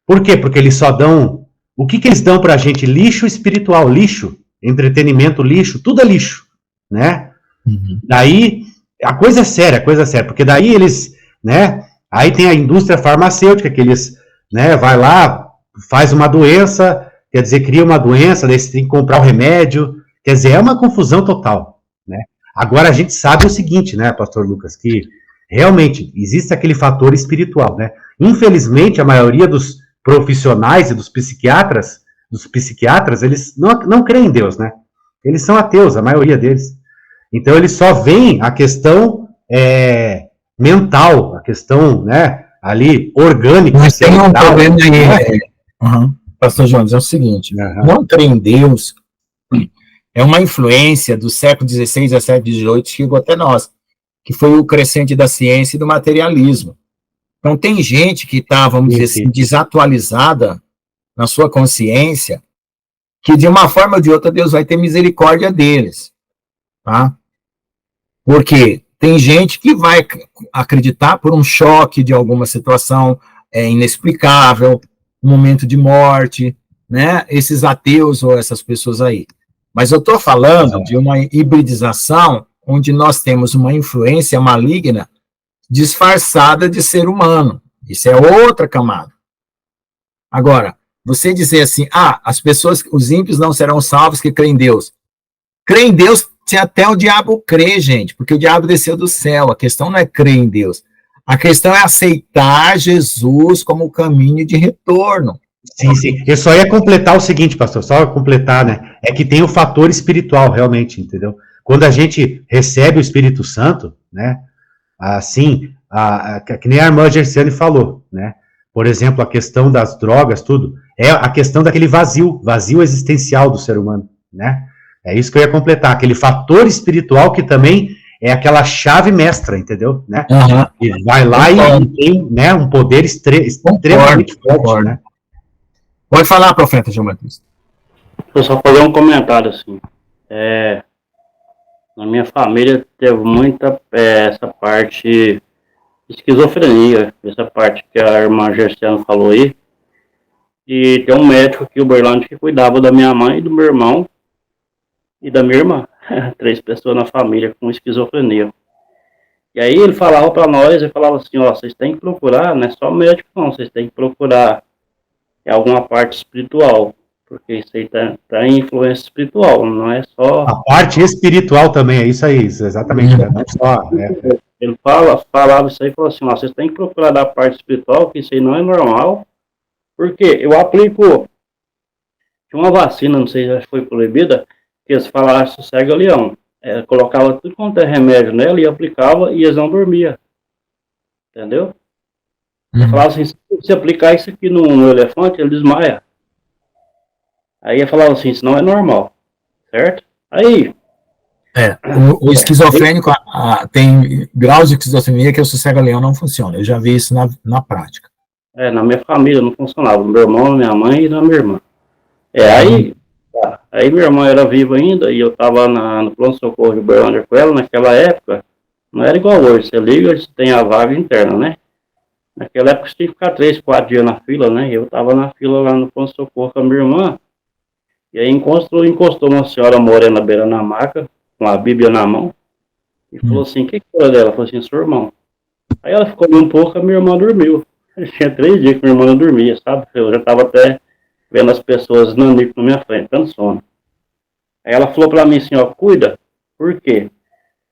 Por quê? Porque eles só dão o que eles dão pra gente? Lixo espiritual, lixo, entretenimento, lixo, tudo é lixo, né? Daí, a coisa é séria, porque daí eles, né, aí tem a indústria farmacêutica, que eles, né, vai lá, faz uma doença, quer dizer, cria uma doença, daí você tem que comprar o remédio, quer dizer, é uma confusão total, né? Agora a gente sabe o seguinte, né, pastor Lucas, que realmente existe aquele fator espiritual, né? Infelizmente, a maioria dos profissionais e dos psiquiatras, eles não creem em Deus, né? Eles são ateus, a maioria deles. Então, eles só veem a questão mental, a questão, né, ali, orgânica. Mas tem um problema aí, né? Pastor Jones, é o seguinte, não crer em Deus é uma influência do século XVI a século XVIII que chegou até nós, que foi o crescente da ciência e do materialismo. Então, tem gente que está, vamos dizer assim, desatualizada na sua consciência, que de uma forma ou de outra Deus vai ter misericórdia deles, tá? Porque tem gente que vai acreditar por um choque de alguma situação inexplicável, um momento de morte, né? Esses ateus ou essas pessoas aí. Mas eu estou falando de uma hibridização onde nós temos uma influência maligna disfarçada de ser humano. Isso é outra camada. Agora, você dizer assim, as pessoas, os ímpios não serão salvos que creem em Deus. Crer em Deus, se até o diabo crê, gente, porque o diabo desceu do céu. A questão não é crer em Deus. A questão é aceitar Jesus como o caminho de retorno. Sim, sim. Eu só ia completar o seguinte, pastor, só completar, né? É que tem o fator espiritual, realmente, entendeu? Quando a gente recebe o Espírito Santo, né? Assim, que nem a irmã Gersiane falou, né? Por exemplo, a questão das drogas, tudo, é a questão daquele vazio existencial do ser humano, né? É isso que eu ia completar, aquele fator espiritual que também é aquela chave mestra, entendeu? Né? E vai lá e tem, né, um poder extremamente forte, né? Pode falar, profeta João Batista. Eu só fazer um comentário, assim. Na minha família teve muita essa parte esquizofrenia, essa parte que a irmã Gersiane falou aí. E tem um médico aqui, o Uberlândia, que cuidava da minha mãe, do meu irmão e da minha irmã. 3 pessoas na família com esquizofrenia. E aí ele falava para nós, ele falava assim, vocês têm que procurar, não é só médico não, vocês têm que procurar alguma parte espiritual, porque isso aí tá em influência espiritual, não é só... A parte espiritual também, é isso aí, exatamente, né? Não só... Ele falava isso aí, falou assim, vocês têm que procurar da parte espiritual, que isso aí não é normal, porque eu aplico, tinha uma vacina, não sei se foi proibida, que eles falaram sossega leão, colocava tudo quanto é remédio nela e aplicava e eles não dormiam, entendeu? Eu falava assim, se aplicar isso aqui no elefante, ele desmaia. Aí eu falava assim, isso não é normal, certo? Aí... O esquizofrênico tem graus de esquizofrenia que o sossega-leão não funciona. Eu já vi isso na prática. Na minha família não funcionava. No meu irmão, na minha mãe e na minha irmã. Aí minha irmã era viva ainda e eu estava no pronto-socorro de Uberlândia com ela. Naquela época, não era igual hoje. Você liga, você tem a vaga interna, né? Naquela época, você tinha que ficar 3, 4 dias na fila, né? E eu estava na fila lá no pronto-socorro com a minha irmã. E aí encostou uma senhora morena beirando a maca, com a Bíblia na mão, e falou assim, o que foi dela? Falou assim, seu irmão. Aí ela ficou um pouco, a minha irmã dormiu. Tinha 3 dias que minha irmã não dormia, sabe? Eu já estava até vendo as pessoas nanico na minha frente, dando sono. Aí ela falou para mim assim, cuida, por quê?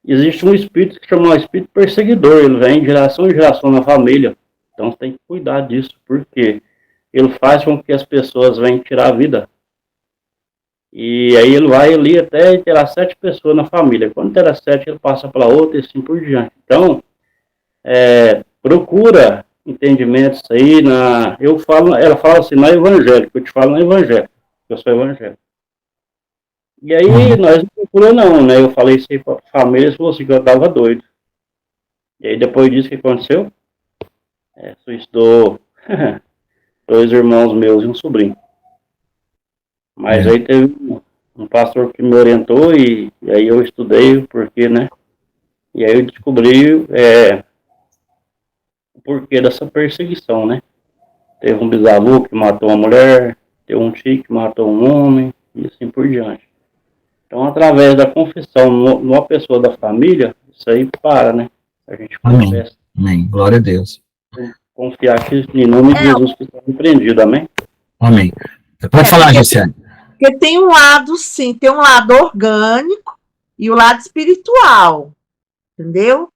Existe um espírito que chama espírito perseguidor, ele vem de geração em geração na família, então você tem que cuidar disso, porque ele faz com que as pessoas venham tirar a vida. E aí ele vai ali até terá 7 pessoas na família. Quando terá 7, ele passa para outra e assim por diante. Então, procura entendimentos aí ela fala assim, na evangélica, eu te falo na evangélica, eu sou evangélico. E aí nós não procuramos não, né? Eu falei isso aí para a família, eles falaram assim que eu estava doido. E aí depois disso, o que aconteceu? Suicidou 2 irmãos meus e um sobrinho. Mas aí teve um pastor que me orientou e aí eu estudei o porquê, né? E aí eu descobri o porquê dessa perseguição, né? Teve um bisavô que matou uma mulher, Tem um tio que matou um homem, e assim por diante. Então, através da confissão numa pessoa da família, isso aí para, né? A gente confessa. Amém. Glória a Deus. Confiar que em nome de Jesus que está repreendido, amém? Amém. Você pode falar, Gisele. Porque tem um lado, sim, tem um lado orgânico e o lado espiritual, entendeu?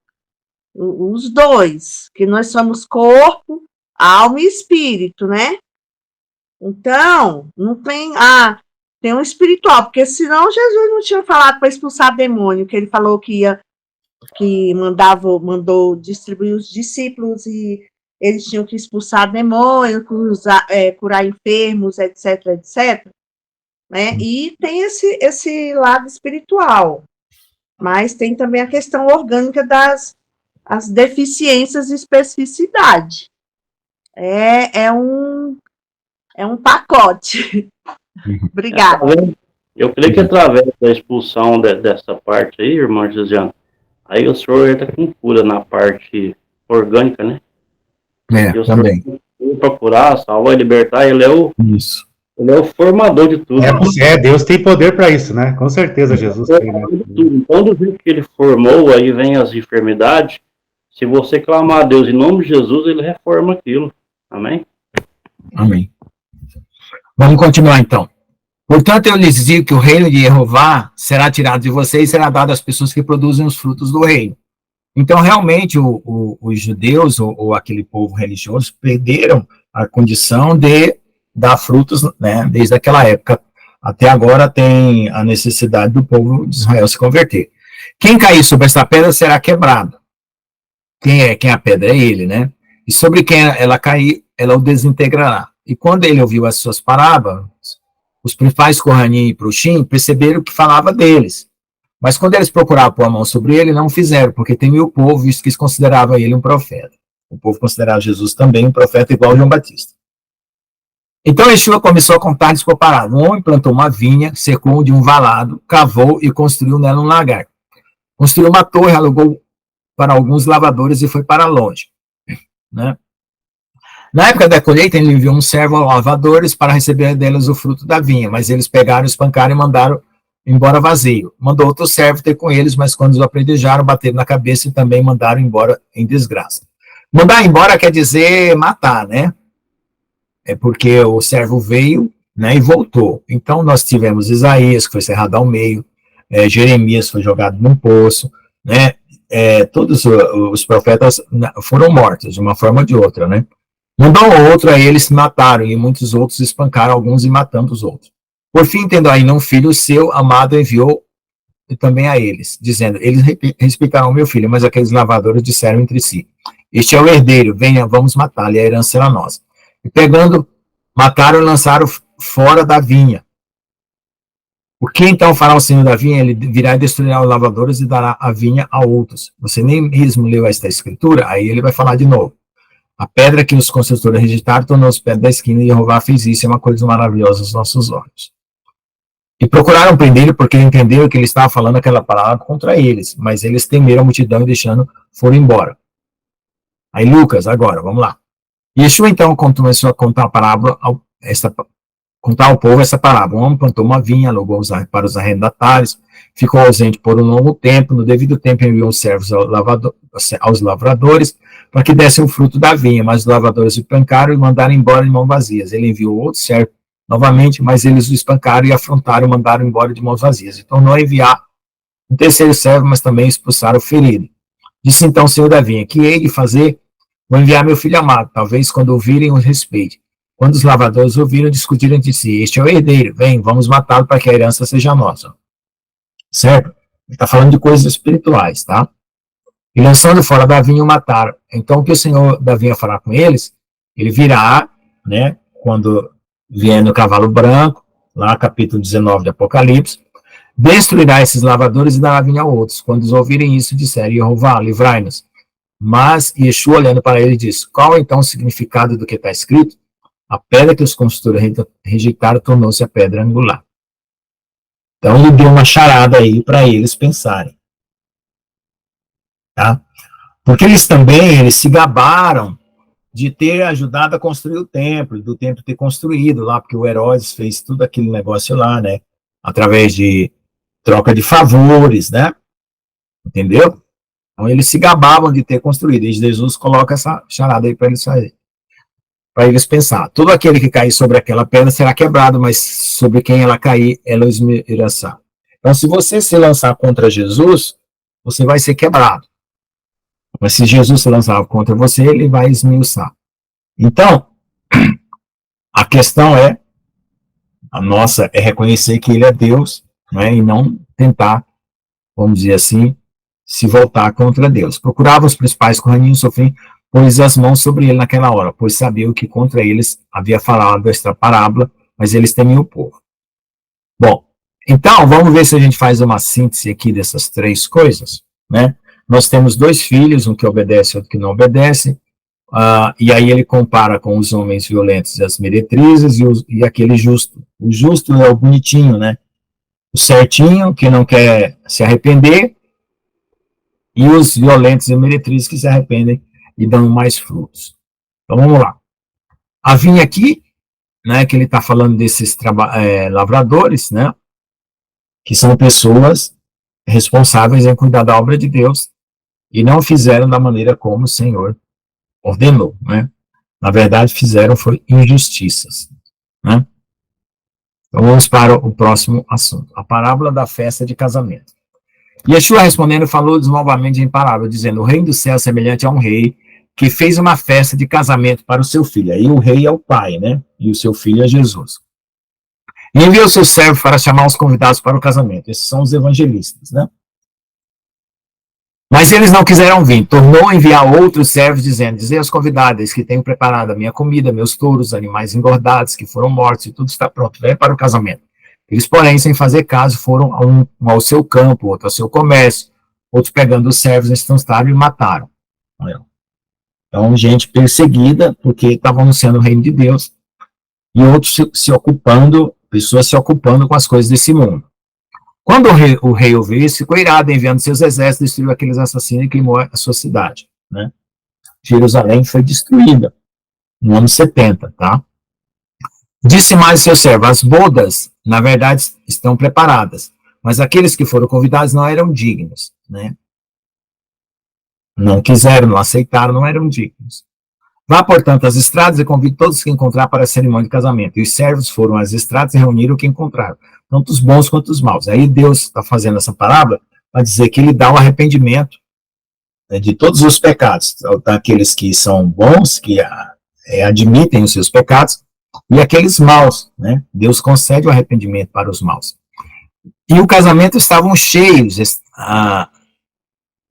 Os dois, que nós somos corpo, alma e espírito, né? Então, não tem, tem um espiritual, porque senão Jesus não tinha falado para expulsar demônio, que ele falou que mandou distribuir os discípulos e eles tinham que expulsar demônio, curar enfermos, etc, etc. Né? E tem esse lado espiritual, mas tem também a questão orgânica as deficiências e especificidade. É um pacote. Obrigada. Eu creio que através da expulsão dessa parte aí, irmã Josiane, aí o senhor entra com cura na parte orgânica, né? E também. Para curar, salvar e libertar, ele é o formador de tudo. Deus tem poder para isso, né? Com certeza Jesus tem, né? Então, do jeito que ele formou, aí vem as enfermidades. Se você clamar a Deus em nome de Jesus, ele reforma aquilo. Amém? Amém. Vamos continuar então. Portanto, eu lhes digo que o reino de Jeová será tirado de vocês e será dado às pessoas que produzem os frutos do reino. Então, realmente, os judeus, ou aquele povo religioso, perderam a condição de dar frutos, né, desde aquela época. Até agora tem a necessidade do povo de Israel se converter. Quem cair sobre essa pedra será quebrado. Quem é a pedra? É ele, né? E sobre quem ela cair, ela o desintegrará. E quando ele ouviu as suas parábolas, os principais Kohanim e Prushim perceberam que falava deles. Mas quando eles procuravam pôr a mão sobre ele, não o fizeram, porque temiam o povo, visto que considerava ele um profeta. O povo considerava Jesus também um profeta igual João Batista. Então Yeshua começou a contar-lhes por parábola. Um homem plantou uma vinha, cercou de um valado, cavou e construiu nela um lagar. Construiu uma torre, alugou para alguns lavadores e foi para longe. Né? Na época da colheita, ele enviou um servo aos lavadores para receber deles o fruto da vinha, mas eles pegaram, espancaram e mandaram embora vazio. Mandou outro servo ter com eles, mas quando os apredilharam, bateram na cabeça e também mandaram embora em desgraça. Mandar embora quer dizer matar, né? É porque o servo veio, né, e voltou. Então, nós tivemos Isaías, que foi cerrado ao meio, Jeremias foi jogado num poço, né? Todos os profetas foram mortos, de uma forma ou de outra, né? Mandou outro, aí eles se mataram, e muitos outros espancaram alguns e matando os outros. Por fim, tendo ainda um filho seu, amado, enviou também a eles, dizendo, eles respeitaram meu filho, mas aqueles lavadores disseram entre si, este é o herdeiro, venha, vamos matá-lo, e a herança será nossa. E pegando, mataram e lançaram fora da vinha. O que então fará o Senhor da vinha? Ele virá e destruirá os lavadores e dará a vinha a outros. Você nem mesmo leu esta escritura? Aí ele vai falar de novo. A pedra que os construtores rejeitaram tornou-se pedra da esquina, e Jeová fez isso, é uma coisa maravilhosa aos nossos olhos. E procuraram prendê-lo porque entenderam que ele estava falando aquela palavra contra eles, mas eles temeram a multidão e foram embora. Aí Lucas, agora, vamos lá. Yeshua então começou a contar a parábola, contar ao povo essa parábola. Um homem plantou uma vinha, alugou para os arrendatários, ficou ausente por um longo tempo, no devido tempo enviou os servos aos lavradores para que dessem o fruto da vinha, mas os lavradores o espancaram e mandaram embora de mãos vazias. Ele enviou outro servo novamente, mas eles o espancaram e afrontaram e mandaram embora de mãos vazias. E tornou a enviar um terceiro servo, mas também expulsaram o ferido. Disse então o Senhor da vinha, que hei de fazer? Vou enviar meu filho amado, talvez quando ouvirem o respeite. Quando os lavradores ouviram, discutiram entre si, este é o herdeiro, vem, vamos matá-lo para que a herança seja nossa. Certo? Ele está falando de coisas espirituais, tá? E lançando fora da vinha, o mataram. Então, o que o Senhor da vinha fará com eles? Ele virá, né, quando vier no cavalo branco, lá capítulo 19 de Apocalipse, destruirá esses lavadores e dará a vinha a outros. Quando eles ouvirem isso, disseram, Jeová, livrai-nos. Mas Yeshua, olhando para ele, disse, qual então o significado do que está escrito? A pedra que os construtores rejeitaram tornou-se a pedra angular. Então, ele deu uma charada aí para eles pensarem. Tá? Porque eles se gabaram de ter ajudado a construir o templo, do templo ter construído lá, porque o Herodes fez tudo aquele negócio lá, né? Através de troca de favores, né? Entendeu? Então eles se gabavam de ter construído, e Jesus coloca essa charada aí para eles fazerem. Para eles pensar, todo aquele que cair sobre aquela pedra será quebrado, mas sobre quem ela cair, ela esmiuçará. Então, se você se lançar contra Jesus, você vai ser quebrado. Mas se Jesus se lançar contra você, ele vai esmiuçar. Então, a questão a nossa é reconhecer que ele é Deus, né, e não tentar, vamos dizer assim, se voltar contra Deus. Procurava os principais corraninhos, sofriam, pôs as mãos sobre ele naquela hora, pois sabiam que contra eles havia falado esta parábola, mas eles temiam o povo. Bom, então, vamos ver se a gente faz uma síntese aqui dessas três coisas, né? Nós temos dois filhos, um que obedece e outro que não obedece, e aí ele compara com os homens violentos e as meretrizes e aquele justo. O justo é o bonitinho, né? O certinho, que não quer se arrepender, e os violentos e meretrizes que se arrependem e dão mais frutos. Então, vamos lá. A vinha aqui, né, que ele está falando desses lavradores, né, que são pessoas responsáveis em cuidar da obra de Deus e não fizeram da maneira como o Senhor ordenou, né? Na verdade, fizeram foi injustiças, né? Então, vamos para o próximo assunto. A parábola da festa de casamento. Yeshua respondendo falou novamente em parábola, dizendo, o reino do céu é semelhante a um rei que fez uma festa de casamento para o seu filho. Aí o rei é o pai, né? E o seu filho é Jesus. E enviou seu servo para chamar os convidados para o casamento. Esses são os evangelistas, né? Mas eles não quiseram vir. Tornou a enviar outros servos, dizendo, dizei aos convidados que tenho preparado a minha comida, meus touros, animais engordados que foram mortos e tudo está pronto. Vem para o casamento. Eles, porém, sem fazer caso, foram um ao seu campo, outro ao seu comércio, outros pegando os servos, instantaram e mataram. Então, gente perseguida, porque estavam anunciando o reino de Deus, e outros se ocupando, pessoas se ocupando com as coisas desse mundo. Quando o rei ouviu isso, ficou irado, enviando seus exércitos, destruiu aqueles assassinos e queimou a sua cidade, né? Jerusalém foi destruída no ano 70, tá? Disse mais seu servo, as bodas, na verdade, estão preparadas, mas aqueles que foram convidados não eram dignos, né? Não quiseram, não aceitaram, não eram dignos. Vá, portanto, às estradas e convide todos que encontrar para a cerimônia de casamento. E os servos foram às estradas e reuniram o que encontraram, tanto os bons quanto os maus. Aí Deus está fazendo essa parábola para dizer que ele dá o arrependimento, né, de todos os pecados, daqueles que são bons, que admitem os seus pecados, e aqueles maus, né? Deus concede o arrependimento para os maus. E o casamento estavam cheios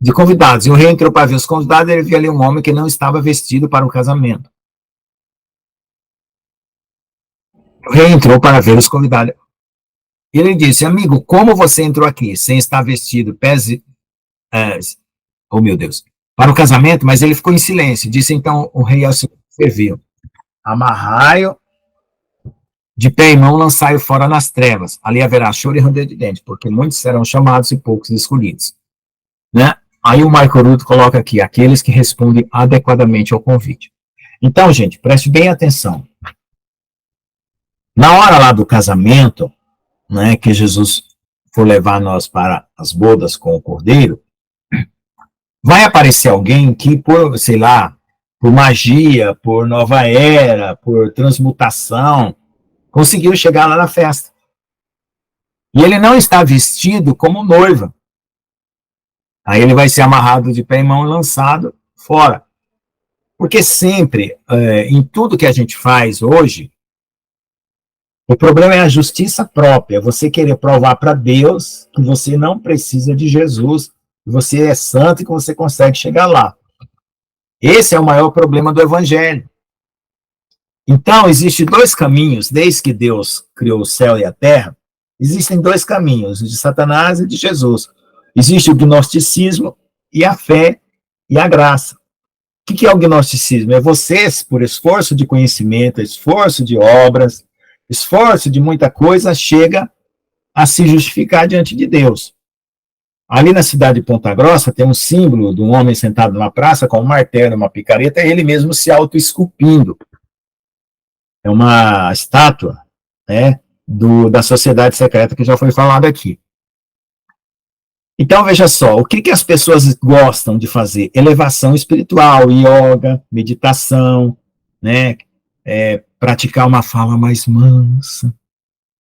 de convidados. E o rei entrou para ver os convidados, e ele viu ali um homem que não estava vestido para o casamento. O rei entrou para ver os convidados. E ele disse, amigo, como você entrou aqui sem estar vestido, oh meu Deus, para o casamento? Mas ele ficou em silêncio. Disse então o rei ao seu serviu, amarrai-o de pé e mão, lançai-o fora nas trevas. Ali haverá choro e ranger de dentes, porque muitos serão chamados e poucos escolhidos. Né? Aí o Marco Ruto coloca aqui, aqueles que respondem adequadamente ao convite. Então, gente, preste bem atenção. Na hora lá do casamento, né, que Jesus for levar nós para as bodas com o cordeiro, vai aparecer alguém que, por, sei lá, por magia, por nova era, por transmutação, conseguiu chegar lá na festa. E ele não está vestido como noiva. Aí ele vai ser amarrado de pé e mão e lançado fora. Porque sempre, em tudo que a gente faz hoje, o problema é a justiça própria. Você querer provar para Deus que você não precisa de Jesus, que você é santo e que você consegue chegar lá. Esse é o maior problema do Evangelho. Então, existem dois caminhos, desde que Deus criou o céu e a terra, existem dois caminhos, o de Satanás e de Jesus. Existe o gnosticismo e a fé e a graça. O que é o gnosticismo? É você, por esforço de conhecimento, esforço de obras, esforço de muita coisa, chega a se justificar diante de Deus. Ali na cidade de Ponta Grossa tem um símbolo de um homem sentado na praça com um martelo e uma picareta, e ele mesmo se auto-esculpindo. É uma estátua, né, da sociedade secreta que já foi falado aqui. Então, veja só, o que as pessoas gostam de fazer? Elevação espiritual, yoga, meditação, né, praticar uma fala mais mansa,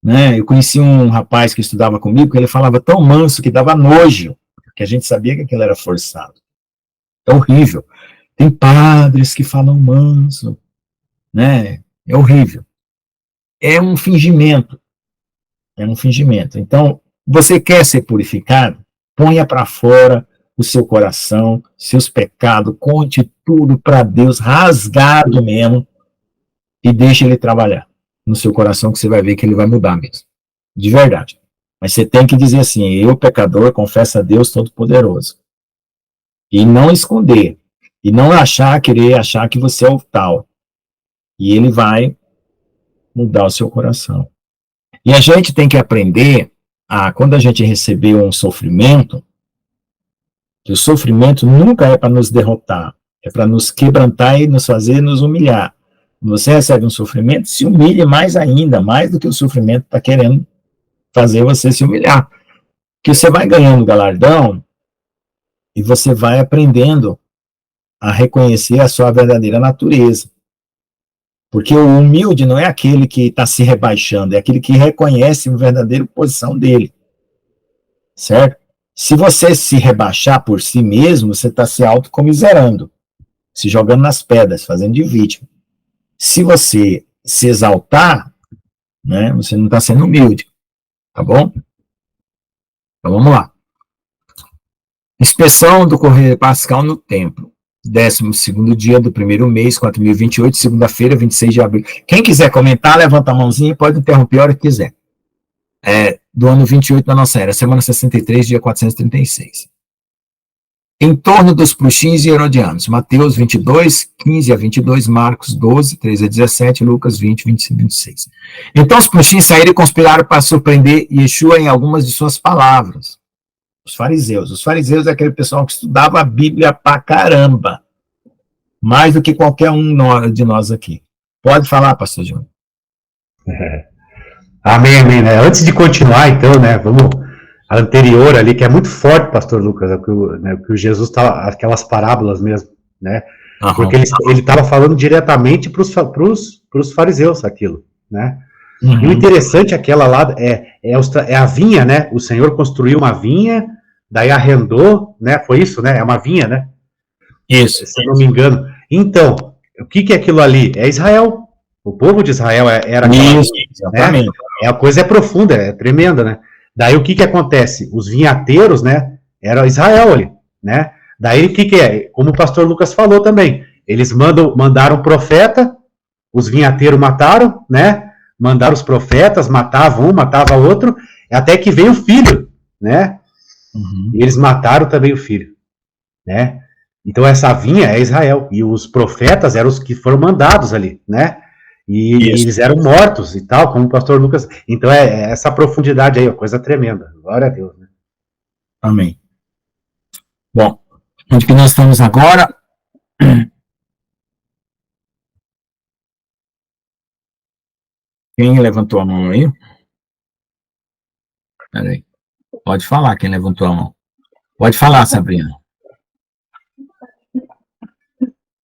né? Eu conheci um rapaz que estudava comigo, que ele falava tão manso que dava nojo, que a gente sabia que aquilo era forçado. É horrível. Tem padres que falam manso, né? É horrível. É um fingimento. É um fingimento. Então, você quer ser purificado? Ponha para fora o seu coração, seus pecados, conte tudo para Deus, rasgado mesmo, e deixe Ele trabalhar no seu coração, que você vai ver que Ele vai mudar mesmo. De verdade. Mas você tem que dizer assim: eu, pecador, confesso a Deus Todo-Poderoso. E não esconder. E não querer achar que você é o tal. E Ele vai mudar o seu coração. E a gente tem que aprender quando a gente receber um sofrimento, que o sofrimento nunca é para nos derrotar, é para nos quebrantar e nos fazer nos humilhar. Quando você recebe um sofrimento, se humilhe mais ainda, mais do que o sofrimento está querendo fazer você se humilhar. Porque você vai ganhando galardão e você vai aprendendo a reconhecer a sua verdadeira natureza. Porque o humilde não é aquele que está se rebaixando, é aquele que reconhece a verdadeira posição dele. Certo? Se você se rebaixar por si mesmo, você está se autocomiserando, se jogando nas pedras, fazendo de vítima. Se você se exaltar, né, você não está sendo humilde. Tá bom? Então vamos lá. Inspeção do correio pascal no templo. 12º dia do primeiro mês, 4028, segunda-feira, 26 de abril. Quem quiser comentar, levanta a mãozinha e pode interromper a hora que quiser. Do ano 28 da nossa era, semana 63, dia 436. Em torno dos Pluxins e Herodianos. Mateus 22, 15 a 22, Marcos 12, 13 a 17, Lucas 20, 25 a 26. Então os Pluxins saíram e conspiraram para surpreender Yeshua em algumas de suas palavras. Os fariseus. Os fariseus é aquele pessoal que estudava a Bíblia pra caramba. Mais do que qualquer um de nós aqui. Pode falar, pastor Júnior. Amém, amém. Né? Antes de continuar, então, né, vamos a anterior ali, que é muito forte, pastor Lucas, que o Jesus estava, aquelas parábolas mesmo, né? Uhum. Porque ele estava falando diretamente para os fariseus aquilo, né? Uhum. E o interessante, aquela lá, é a vinha, né? O Senhor construiu uma vinha, daí arrendou, né? Foi isso, né? É uma vinha, né? Isso. Se eu não me engano. Então, o que é aquilo ali? É Israel. O povo de Israel era aquela, isso, exatamente. Né? A coisa é profunda, é tremenda, né? Daí o que acontece? Os vinhateiros, né? Era Israel ali, né? Daí o que é? Como o pastor Lucas falou também, eles mandaram profeta, os vinhateiros mataram, né? Mandaram os profetas, matavam um, matava outro, até que veio o filho, né? Uhum. E eles mataram também o filho, né? Então essa vinha é Israel, e os profetas eram os que foram mandados ali, né? E eles eram mortos e tal, como o pastor Lucas. Então é essa profundidade aí, uma coisa tremenda. Glória a Deus, né? Amém. Bom, onde que nós estamos agora? Quem levantou a mão aí? Peraí. Pode falar quem levantou a mão. Pode falar, Sabrina.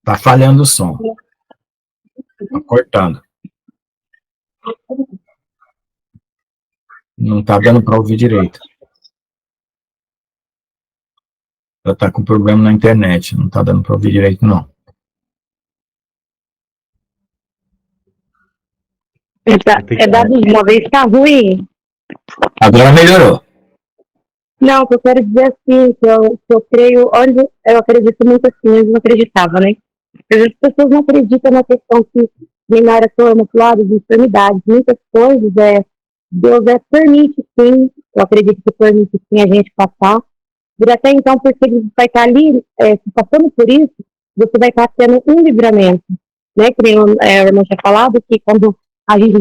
Tá falhando o som. Tá cortando. Não tá dando para ouvir direito. Ela tá com problema na internet. Não tá dando para ouvir direito, não. É dado de uma vez, tá ruim. Agora melhorou. Não, o que eu quero dizer assim, que eu creio, onde eu acredito muito assim, eu não acreditava, né? As pessoas não acreditam na questão que Neymar foi manipulado de enfermidades, muitas coisas, Deus permite sim, eu acredito que permite sim a gente passar, e até então, porque ele vai estar ali, se passando por isso, você vai estar tendo um livramento, né? Que nem a irmã tinha falado, que quando a gente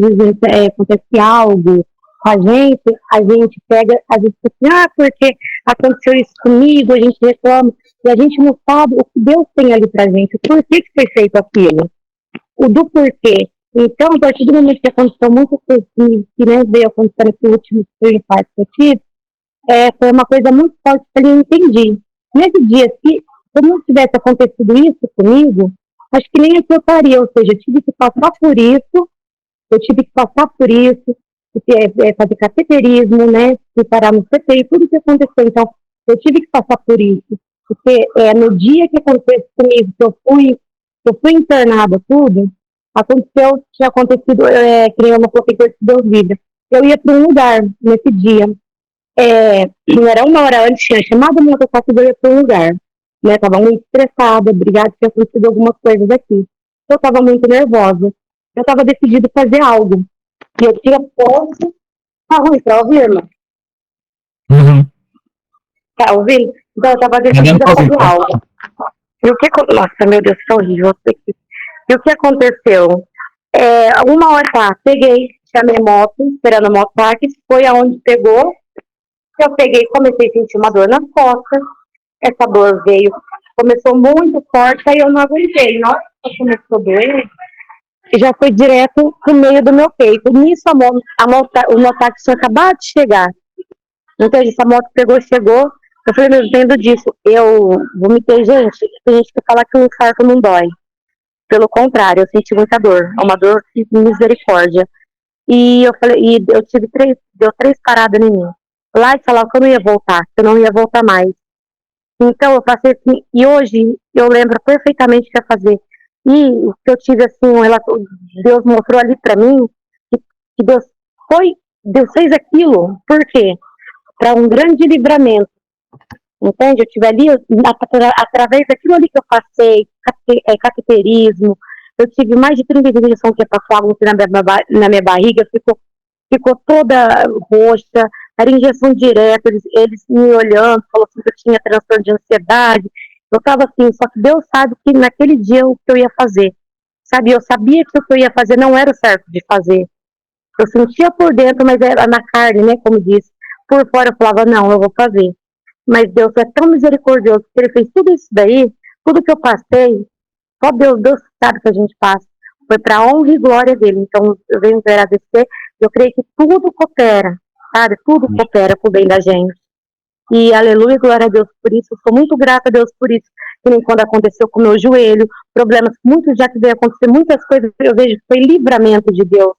acontece algo com a gente pega, às vezes, assim, porque aconteceu isso comigo, a gente reclama, e a gente não sabe o que Deus tem ali pra gente, o porquê que foi feito aquilo, o do porquê. Então, a partir do momento que aconteceu muitas coisas que né, veio acontecendo nesse último infarto que eu tive, foi uma coisa muito forte que eu entendi. Nesse dia, se não tivesse acontecido isso comigo, acho que nem aqui eu estaria, ou seja, eu tive que passar por isso, fazer cateterismo, né, se parar no CTI, tudo que aconteceu. Então, eu tive que passar por isso, porque no dia que aconteceu comigo, que eu fui internada, tudo, tinha acontecido, que nem uma coisa que Deus vida. Eu ia para um lugar nesse dia, não era uma hora antes, tinha chamado o mototáxi e eu ia para um lugar, né, tava muito estressada, obrigada, tinha acontecido algumas coisas aqui. Eu tava muito nervosa, eu tava decidida a fazer algo, e eu tinha posto. Tá ruim pra ouvir, irmão? Uhum. Tá ouvindo? Então eu tava decidida a fazer algo. E o que nossa, meu Deus, tá horrível isso aqui. E o que aconteceu? Uma hora peguei, chamei moto, esperando a moto parque, foi aonde pegou. Eu peguei, comecei a sentir uma dor nas costas. Essa dor começou muito forte, aí eu não aguentei. Na hora que começou a doer, já foi direto pro meio do meu peito. Nisso o meu táxi tinha acabado de chegar. Então, essa moto chegou. Eu falei, meu, vendo disso, eu vomitei, gente. Tem gente que fala que o infarto não dói. Pelo contrário, eu senti muita dor. É uma dor de misericórdia. E eu falei, deu 3 paradas em mim. Lá e falava que eu não ia voltar, que eu não ia voltar mais. Então, eu passei assim, e hoje eu lembro perfeitamente o que ia fazer. E o que eu tive, assim, Deus mostrou ali pra mim, que Deus fez aquilo, por quê? Para um grande livramento, entende? Eu tive ali, através daquilo ali que eu passei, cateterismo, eu tive mais de 30 injeções que passavam na minha barriga, ficou toda roxa, era injeção direta, eles me olhando, falou assim que eu tinha transtorno de ansiedade, eu estava assim, só que Deus sabe que naquele dia o que eu ia fazer, sabe, eu sabia que o que eu ia fazer não era o certo de fazer, eu sentia por dentro, mas era na carne, né, como disse, por fora eu falava, não, eu vou fazer, mas Deus é tão misericordioso, que Ele fez tudo isso daí, tudo que eu passei, só Deus sabe que a gente passa, foi para a honra e glória dele, então eu venho agradecer, eu creio que tudo coopera, sabe, tudo coopera pro bem da gente, e aleluia, glória a Deus por isso, eu sou muito grata a Deus por isso, que nem quando aconteceu com o meu joelho, problemas muitos já que veio acontecer, muitas coisas eu vejo que foi livramento de Deus,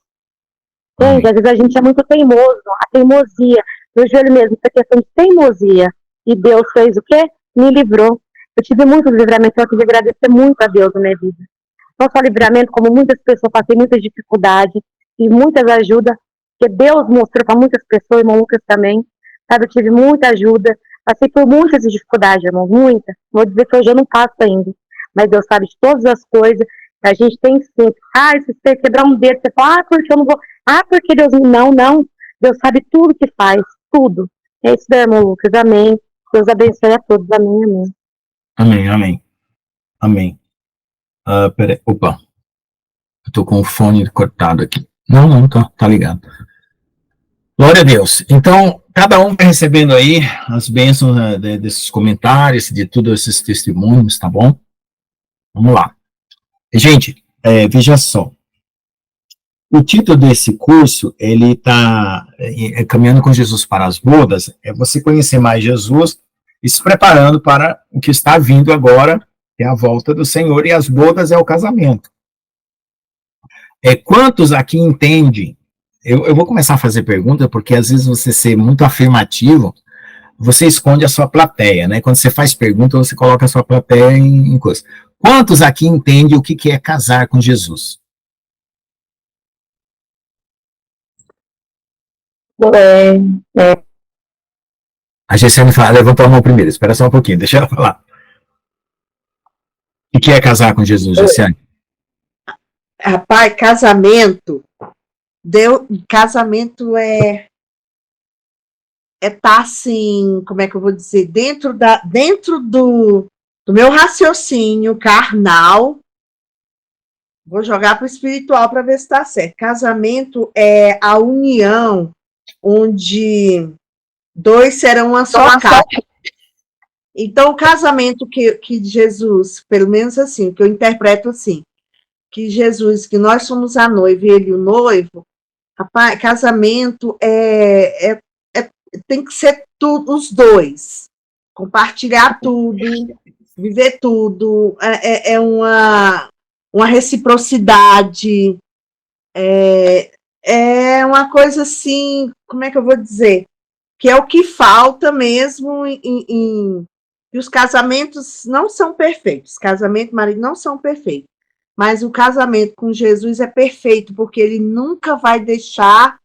gente, às vezes a gente é muito teimoso, a teimosia, meu joelho mesmo, essa questão de teimosia, e Deus fez o quê? Me livrou, eu tive muitos livramentos, eu tive que agradecer muito a Deus na minha vida, não só livramento, como muitas pessoas, passei muitas dificuldades, e muitas ajudas, que Deus mostrou para muitas pessoas, irmão Lucas também, sabe, eu tive muita ajuda, passei por muitas dificuldades, irmão, muitas, vou dizer que hoje eu não passo ainda, mas Deus sabe de todas as coisas, a gente tem sempre, se você quebrar um dedo, você fala, porque eu não vou, porque Deus, não, Deus sabe tudo que faz, tudo, é isso daí, irmão Lucas, amém, Deus abençoe a todos, Amém. Peraí, opa, eu tô com o fone cortado aqui. Não, tá ligado. Glória a Deus. Então, cada um vai recebendo aí as bênçãos desses comentários, de todos esses testemunhos, tá bom? Vamos lá. Gente, veja só. O título desse curso, ele está Caminhando com Jesus para as Bodas, é você conhecer mais Jesus e se preparando para o que está vindo agora, que é a volta do Senhor, e as bodas é o casamento. Quantos aqui entendem? Eu vou começar a fazer pergunta, porque às vezes você ser muito afirmativo, você esconde a sua plateia, né? Quando você faz pergunta, você coloca a sua plateia em coisa. Quantos aqui entendem o que é casar com Jesus? A Gessiane levantou a mão primeiro, espera só um pouquinho, deixa ela falar. O que é casar com Jesus, Gessiane? Rapaz, casamento tá assim, como é que eu vou dizer, dentro do meu raciocínio carnal, vou jogar para o espiritual para ver se está certo. Casamento é a união onde dois serão uma só carne. Então, o casamento que Jesus, pelo menos assim, que eu interpreto assim, que Jesus, que nós somos a noiva e ele o noivo, rapaz, casamento tem que ser tudo, os dois. Compartilhar tudo, viver tudo, é uma reciprocidade, é uma coisa assim, como é que eu vou dizer? Que é o que falta mesmo e os casamentos não são perfeitos, casamento e marido não são perfeitos, mas o casamento com Jesus é perfeito, porque ele nunca vai deixar,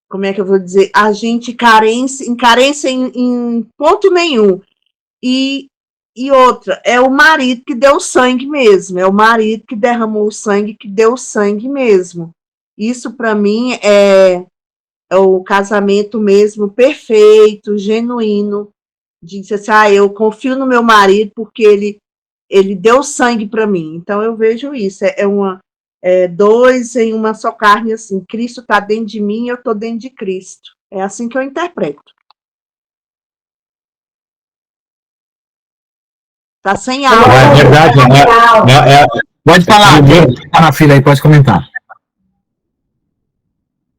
como é que eu vou dizer, a gente em carência em ponto nenhum. E outra, é o marido que deu sangue mesmo, é o marido que derramou o sangue, que deu o sangue mesmo. Isso, para mim, é o casamento mesmo perfeito, genuíno, de dizer assim, eu confio no meu marido porque ele deu sangue para mim. Então, eu vejo isso, dois em uma só carne, assim, Cristo está dentro de mim, eu estou dentro de Cristo. É assim que eu interpreto. Tá sem aula. É verdade, Pode falar, tá na fila aí, pode comentar.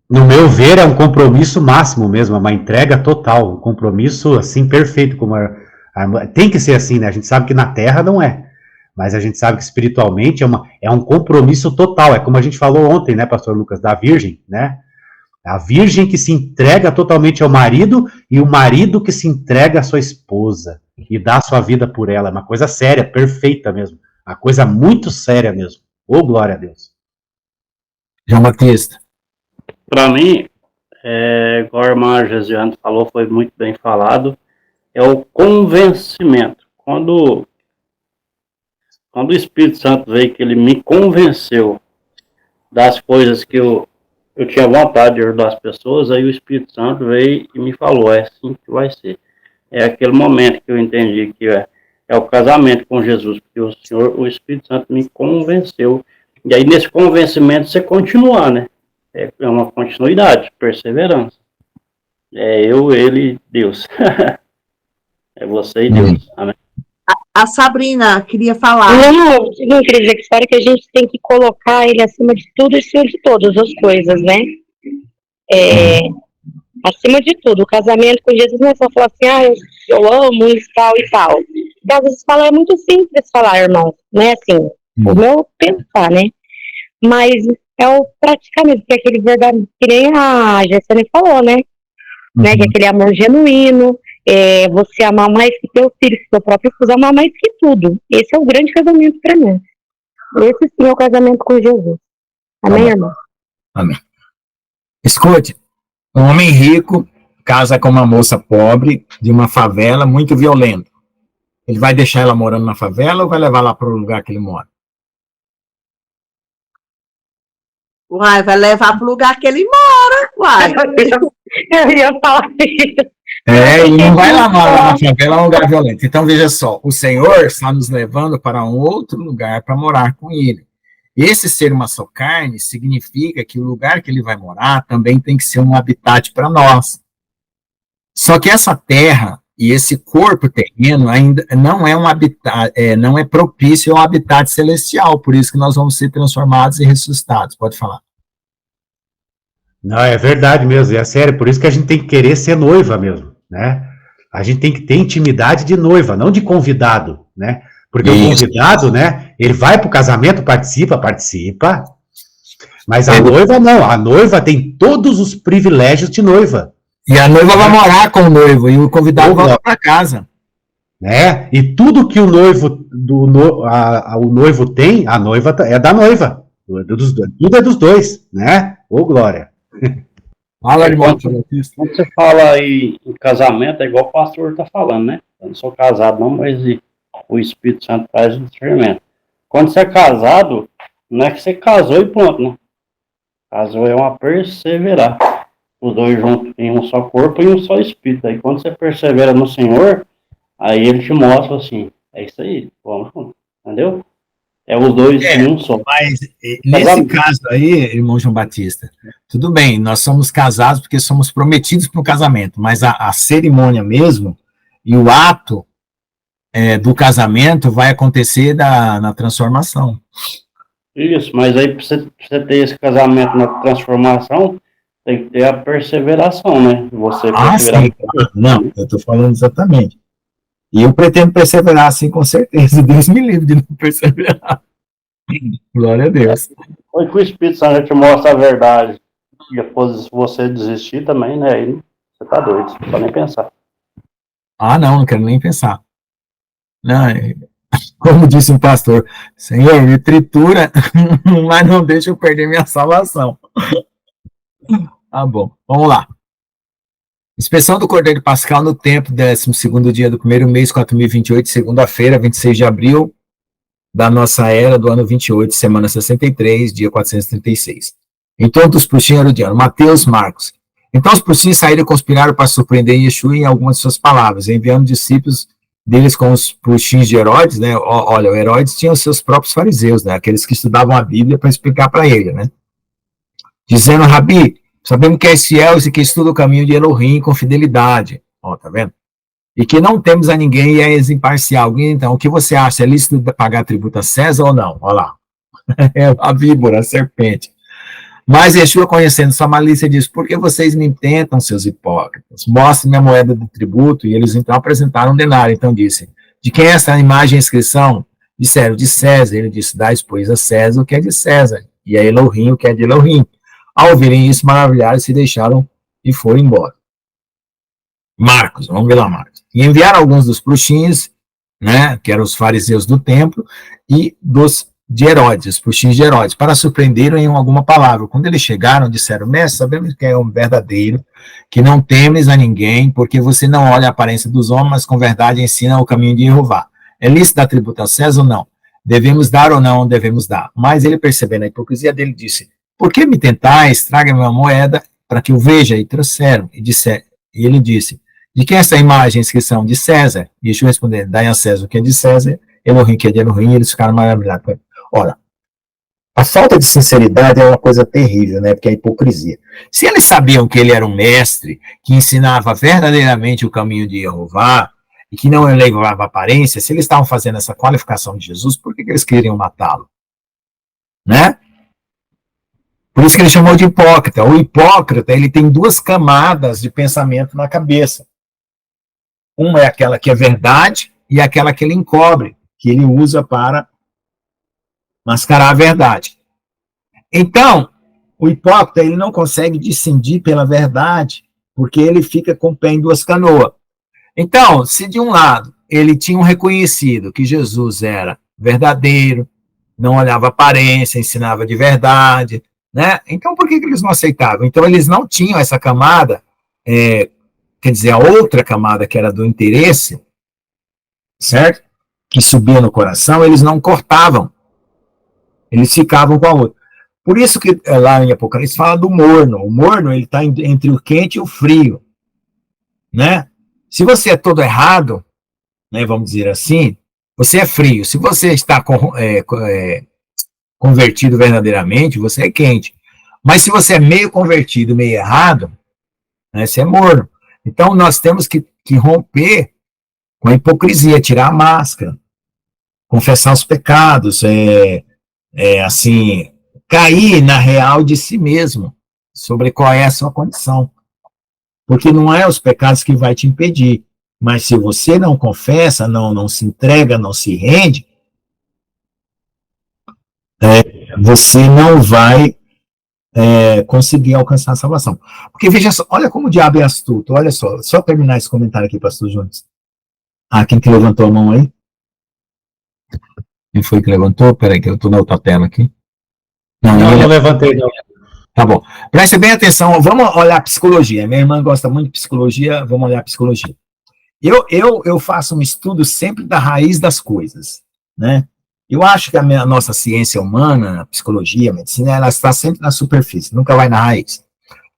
No meu ver, é um compromisso máximo mesmo, uma entrega total, um compromisso, assim, perfeito, tem que ser assim, né? A gente sabe que na Terra não é, mas a gente sabe que espiritualmente é um compromisso total, é como a gente falou ontem, né, pastor Lucas, da Virgem, né? A Virgem que se entrega totalmente ao marido e o marido que se entrega à sua esposa e dá a sua vida por ela, é uma coisa séria, perfeita mesmo, uma coisa muito séria mesmo. Ô, glória a Deus. João Batista. Para mim, igual a irmã Gesiane falou, foi muito bem falado, é o convencimento. Quando o Espírito Santo veio, que ele me convenceu das coisas que eu tinha vontade de ajudar as pessoas, aí o Espírito Santo veio e me falou, é assim que vai ser. É aquele momento que eu entendi que é o casamento com Jesus, porque o Espírito Santo me convenceu. E aí, nesse convencimento, você continuar, né? É uma continuidade, perseverança. É eu, ele, Deus. É você e Deus. Amém. A Sabrina queria falar. Não, eu queria dizer que espero que a gente tem que colocar ele acima de tudo e acima de todas as coisas, né? Acima de tudo, o casamento com Jesus não é só falar assim, eu amo isso, tal e tal. Porque às vezes falar é muito simples falar, irmão, né? Assim, o meu pensar, né? Mas é o praticar mesmo, que é aquele verdadeiro, que nem a Gessane falou, né? Que é aquele amor genuíno, você amar mais que teu filho, que teu próprio esposo, amar mais que tudo. Esse é o grande casamento para mim. Esse sim é o casamento com Jesus. Amém, irmão? Amém. Escute, um homem rico casa com uma moça pobre de uma favela muito violenta. Ele vai deixar ela morando na favela ou vai levar lá para o lugar que ele mora? Uai, vai levar para o lugar que ele mora, uai. Eu ia falar isso. E não vai lá morar na favela, é um lugar violento. Então, veja só, o Senhor está nos levando para um outro lugar para morar com Ele. Esse ser uma só carne significa que o lugar que Ele vai morar também tem que ser um habitat para nós. Só que essa terra e esse corpo terreno ainda não é um habitat, não é propício a um habitat celestial, por isso que nós vamos ser transformados e ressuscitados. Pode falar. Não, é verdade mesmo, é sério, por isso que a gente tem que querer ser noiva mesmo, né? A gente tem que ter intimidade de noiva, não de convidado, né? Porque o convidado, né, ele vai pro casamento, participa, mas a noiva não, a noiva tem todos os privilégios de noiva. E a noiva vai morar com o noivo, e o convidado volta para casa. Né? E tudo que o noivo tem, a noiva é da noiva. Tudo é dos dois, né? Ô, glória. Fala, irmão. Quando você fala aí em casamento, é igual o pastor está falando, né? Eu não sou casado não, mas o Espírito Santo faz o discernimento. Quando você é casado, não é que você casou e pronto, né? Casou é uma perseverar. Os dois juntos em um só corpo e um só espírito. Aí quando você persevera no Senhor, aí ele te mostra assim, é isso aí, vamos junto, entendeu? É os dois em um só. Mas nesse Casado. caso aí, irmão João Batista, tudo bem, nós somos casados porque somos prometidos para o casamento, mas a cerimônia mesmo e o ato do casamento vai acontecer na transformação. Isso, mas aí para você ter esse casamento na transformação, tem que ter a perseveração, né? Você perseverar. Sim, claro. Não, eu estou falando exatamente. E eu pretendo perseverar, sim, com certeza. Deus me livre de não perseverar. Glória a Deus. Foi que o Espírito Santo já te mostra a verdade. E depois, se você desistir também, né? Aí você tá doido, você não pode nem pensar. Não quero nem pensar. Não, como disse um pastor, Senhor, me tritura, mas não deixa eu perder minha salvação. Tá bom, vamos lá. Inspeção do Cordeiro Pascal no templo, 12º dia do primeiro mês, 4028, segunda-feira, 26 de abril, da nossa era, do ano 28, semana 63, dia 436. Então, dos pruxinhos herodianos, Mateus, Marcos. Então, os pruxinhos saíram e conspiraram para surpreender Yeshua em algumas de suas palavras, enviando discípulos deles com os pruxinhos de Herodes, né? Olha, o Herodes tinha os seus próprios fariseus, né? Aqueles que estudavam a Bíblia para explicar para ele, né? Dizendo, Rabi, sabemos que és fiel e que estuda o caminho de Elohim com fidelidade. Ó, tá vendo? E que não temos a ninguém e és imparcial. Então, o que você acha? É lícito pagar tributo a César ou não? Olha lá. É a víbora, a serpente. Mas Yeshua, conhecendo sua malícia, diz, por que vocês me tentam, seus hipócritas? Mostrem-me a moeda do tributo. E eles, então, apresentaram um denário. Então, disse, de quem é essa imagem e inscrição? Disseram, de César. Ele disse, dai, pois, a César o que é de César. E a Elohim o que é de Elohim. Ao ouvirem isso, maravilharam, se deixaram e foram embora. Marcos, vamos ver lá, Marcos. E enviaram alguns dos pruxinhos, né, que eram os fariseus do templo, e de Herodes, os pruxinhos de Herodes, para surpreenderem em alguma palavra. Quando eles chegaram, disseram, mestre, sabemos que é um verdadeiro, que não temes a ninguém, porque você não olha a aparência dos homens, mas com verdade ensina o caminho de Jeová. É lícito dar tributo a César ou não? Devemos dar ou não devemos dar? Mas ele, percebendo a hipocrisia dele, disse, por que me tentais? Traga-me uma moeda para que eu veja. E trouxeram. E ele disse, de quem é essa imagem e inscrição? De César. E Yeshua respondeu, dai a César o que é de César, Elohim que é de Elohim, e eles ficaram maravilhados. Ora, a falta de sinceridade é uma coisa terrível, né? Porque é a hipocrisia. Se eles sabiam que ele era um mestre, que ensinava verdadeiramente o caminho de Jeová, e que não levava aparência, se eles estavam fazendo essa qualificação de Jesus, por que eles queriam matá-lo? Né? Por isso que ele chamou de hipócrita. O hipócrita, ele tem duas camadas de pensamento na cabeça. Uma é aquela que é verdade e aquela que ele encobre, que ele usa para mascarar a verdade. Então, o hipócrita, ele não consegue discernir pela verdade, porque ele fica com o pé em duas canoas. Então, se de um lado ele tinha reconhecido que Jesus era verdadeiro, não olhava aparência, ensinava de verdade, né? Então, por que eles não aceitavam? Então, eles não tinham essa camada, quer dizer, a outra camada que era do interesse, certo? Que subia no coração, eles não cortavam. Eles ficavam com a outra. Por isso que lá em Apocalipse fala do morno. O morno, ele está entre o quente e o frio, né? Se você é todo errado, né, vamos dizer assim, você é frio. Se você está convertido verdadeiramente, você é quente. Mas se você é meio convertido, meio errado, né, você é morno. Então, nós temos que romper com a hipocrisia, tirar a máscara, confessar os pecados, assim, cair na real de si mesmo, sobre qual é a sua condição. Porque não é os pecados que vai te impedir, mas se você não confessa, não se entrega, não se rende, você não vai conseguir alcançar a salvação. Porque veja só, olha como o diabo é astuto, olha só terminar esse comentário aqui, pastor Jones. Quem que levantou a mão aí? Quem foi que levantou? Peraí, que eu estou na outra tela aqui. Não, eu não levantei, não. Tá bom. Preste bem atenção, vamos olhar a psicologia. Minha irmã gosta muito de psicologia, vamos olhar a psicologia. Eu faço um estudo sempre da raiz das coisas, né? Eu acho que a nossa ciência humana, a psicologia, a medicina, ela está sempre na superfície, nunca vai na raiz.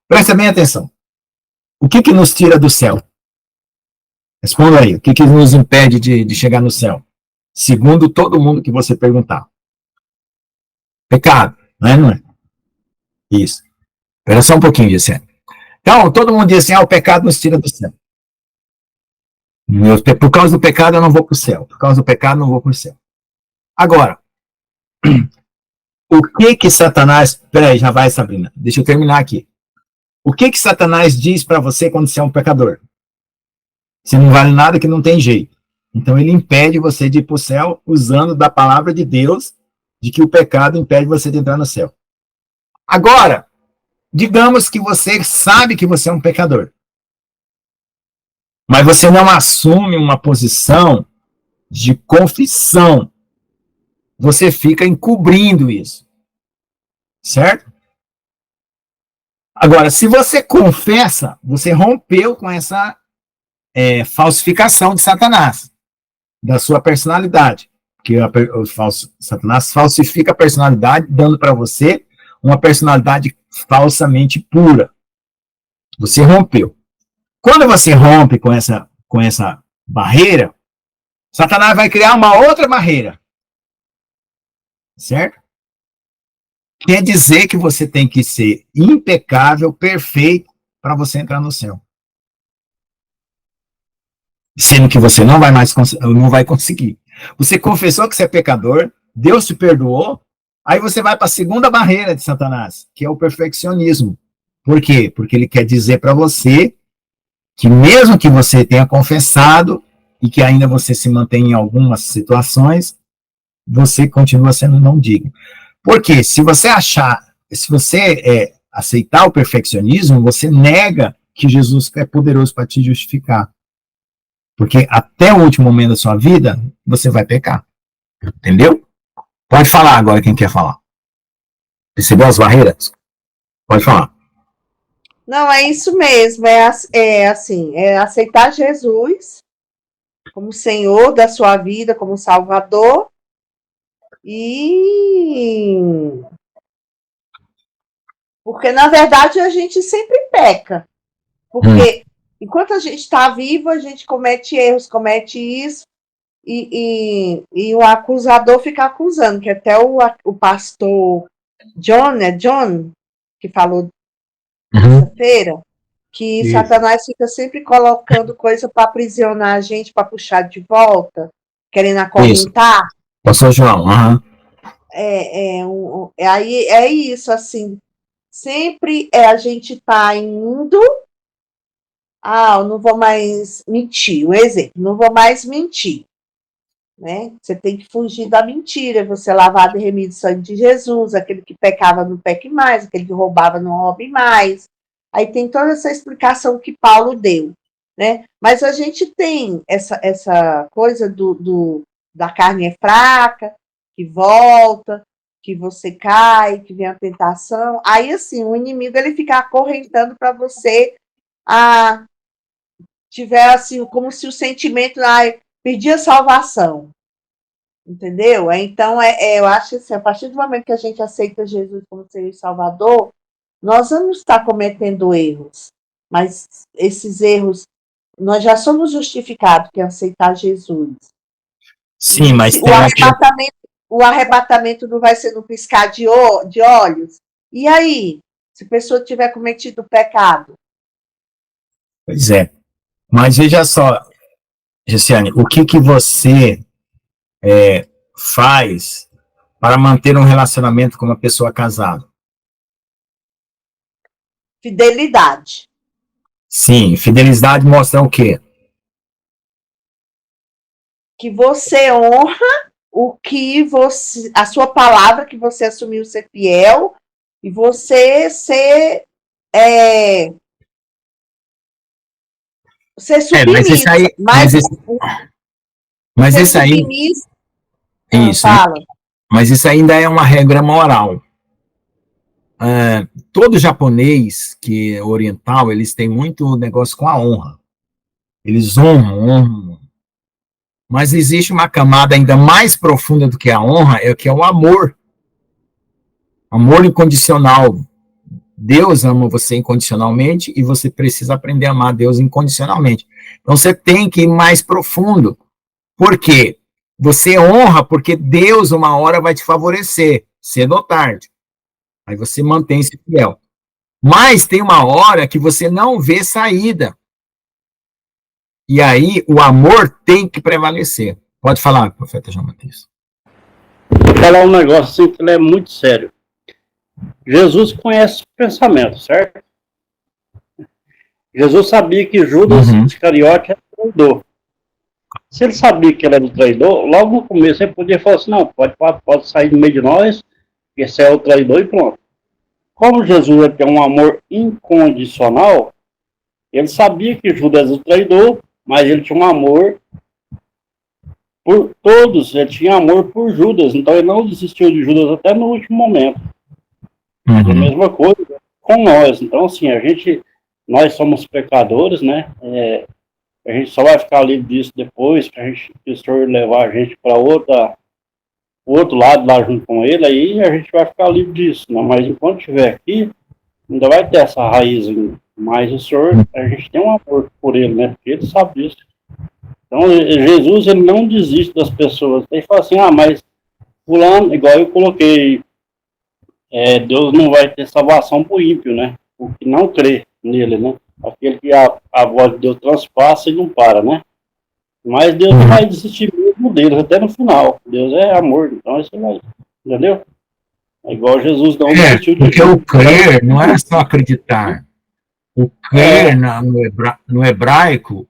Preste bem atenção. O que nos tira do céu? Responda aí, o que nos impede de chegar no céu? Segundo todo mundo que você perguntar. Pecado, não é? Não é? Isso. Espera só um pouquinho, Gisele. Então, todo mundo diz assim, o pecado nos tira do céu. Por causa do pecado eu não vou para o céu. Por causa do pecado eu não vou para o céu. Agora, o que Satanás... Peraí, já vai, Sabrina. Deixa eu terminar aqui. O que Satanás diz para você quando você é um pecador? Você não vale nada, que não tem jeito. Então ele impede você de ir para o céu usando da palavra de Deus, de que o pecado impede você de entrar no céu. Agora, digamos que você sabe que você é um pecador, mas você não assume uma posição de confissão. Você fica encobrindo isso. Certo? Agora, se você confessa, você rompeu com essa falsificação de Satanás, da sua personalidade. Porque Satanás falsifica a personalidade, dando para você uma personalidade falsamente pura. Você rompeu. Quando você rompe com essa barreira, Satanás vai criar uma outra barreira. Certo? Quer dizer que você tem que ser impecável, perfeito, para você entrar no céu. Sendo que você não vai conseguir. Você confessou que você é pecador, Deus te perdoou, aí você vai para a segunda barreira de Satanás, que é o perfeccionismo. Por quê? Porque ele quer dizer para você que mesmo que você tenha confessado e que ainda você se mantém em algumas situações, você continua sendo não digno. Porque se você aceitar o perfeccionismo, você nega que Jesus é poderoso para te justificar. Porque até o último momento da sua vida, você vai pecar. Entendeu? Pode falar agora quem quer falar. Percebeu as barreiras? Pode falar. Não, é isso mesmo. É aceitar Jesus como Senhor da sua vida, como Salvador. Porque, na verdade, a gente sempre peca. Porque enquanto a gente está vivo, a gente comete erros, comete isso, e o acusador fica acusando, que até o pastor John, que falou terça-feira, que Isso. Satanás fica sempre colocando coisa para aprisionar a gente, para puxar de volta, querendo acorrentar. Pastor João, Aí é isso, assim, sempre a gente tá indo, eu não vou mais mentir, um exemplo, não vou mais mentir, né? Você tem que fugir da mentira, você lavado e remido do sangue de Jesus, aquele que pecava não peque mais, aquele que roubava não roube mais. Aí tem toda essa explicação que Paulo deu, né? Mas a gente tem essa coisa da carne é fraca, que volta, que você cai, que vem a tentação. Aí, assim, o inimigo ele fica acorrentando para você tiver assim, como se o sentimento, perdi a salvação. Entendeu? Então, eu acho assim, a partir do momento que a gente aceita Jesus como Senhor e Salvador, nós vamos estar cometendo erros. Mas esses erros, nós já somos justificados em aceitar Jesus. Sim, mas o arrebatamento não vai ser no piscar de olhos. E aí, se a pessoa tiver cometido pecado? Pois é. Mas veja só, Gessiane, o que você faz para manter um relacionamento com uma pessoa casada? Fidelidade. Sim, fidelidade mostra o quê? Que você honra a sua palavra, que você assumiu ser fiel, e você ser submissa. Mas isso aí... Isso. Fala. Mas isso ainda é uma regra moral. Todo japonês que é oriental, eles têm muito negócio com a honra. Eles honram. Mas existe uma camada ainda mais profunda do que a honra, que é o amor. Amor incondicional. Deus ama você incondicionalmente e você precisa aprender a amar Deus incondicionalmente. Então você tem que ir mais profundo. Por quê? Você honra porque Deus uma hora vai te favorecer. cedo ou tarde. Aí você mantém-se fiel. Mas tem uma hora que você não vê saída. E aí o amor tem que prevalecer. Pode falar, profeta João Batista. Vou falar um negócio assim que ele é muito sério. Jesus conhece o pensamento, certo? Jesus sabia que Judas Iscariote era traidor. Se ele sabia que ele era o traidor, logo no começo ele podia falar assim, não, pode sair do meio de nós, esse é o traidor e pronto. Como Jesus tem um amor incondicional, ele sabia que Judas era o traidor, mas ele tinha um amor por todos, ele tinha amor por Judas, então ele não desistiu de Judas até no último momento. É a mesma coisa com nós. Então, assim, nós somos pecadores, né? A gente só vai ficar livre disso depois, que o Senhor levar a gente para o outro lado, lá junto com ele, aí a gente vai ficar livre disso, né? Mas enquanto estiver aqui, ainda vai ter essa raiz ainda. Mas o Senhor, a gente tem um amor por ele, né? Porque ele sabe disso. Então, Jesus, ele não desiste das pessoas. Ele fala assim, mas fulano, igual eu coloquei, Deus não vai ter salvação para o ímpio, né? O que não crê nele, né? Aquele que a voz de Deus transpassa e não para, né? Mas Deus não vai desistir mesmo deles até no final. Deus é amor, então isso vai, entendeu? É igual Jesus não desistiu de porque o crer não é só acreditar. O crer no hebraico,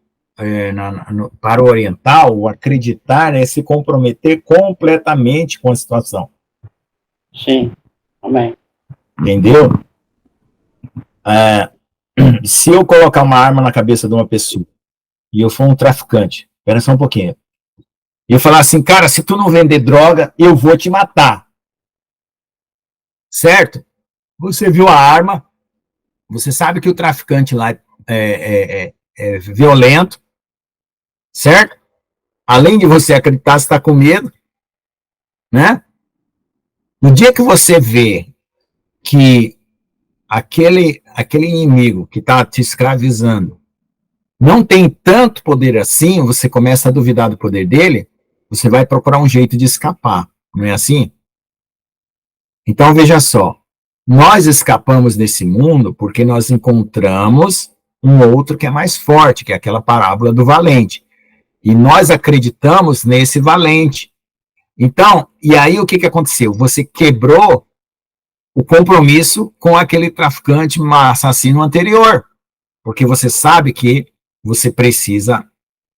para o oriental, o acreditar é se comprometer completamente com a situação. Sim, amém. Entendeu? Se eu colocar uma arma na cabeça de uma pessoa e eu for um traficante, espera só um pouquinho, e eu falar assim, cara, se tu não vender droga, eu vou te matar. Certo? Você viu a arma, você sabe que o traficante lá é violento, certo? Além de você acreditar, você está com medo, né? No dia que você vê que aquele inimigo que está te escravizando não tem tanto poder assim, você começa a duvidar do poder dele, você vai procurar um jeito de escapar, não é assim? Então, veja só, nós escapamos desse mundo porque nós encontramos um outro que é mais forte, que é aquela parábola do valente. E nós acreditamos nesse valente. Então, e aí o que aconteceu? Você quebrou o compromisso com aquele traficante assassino anterior, porque você sabe que você precisa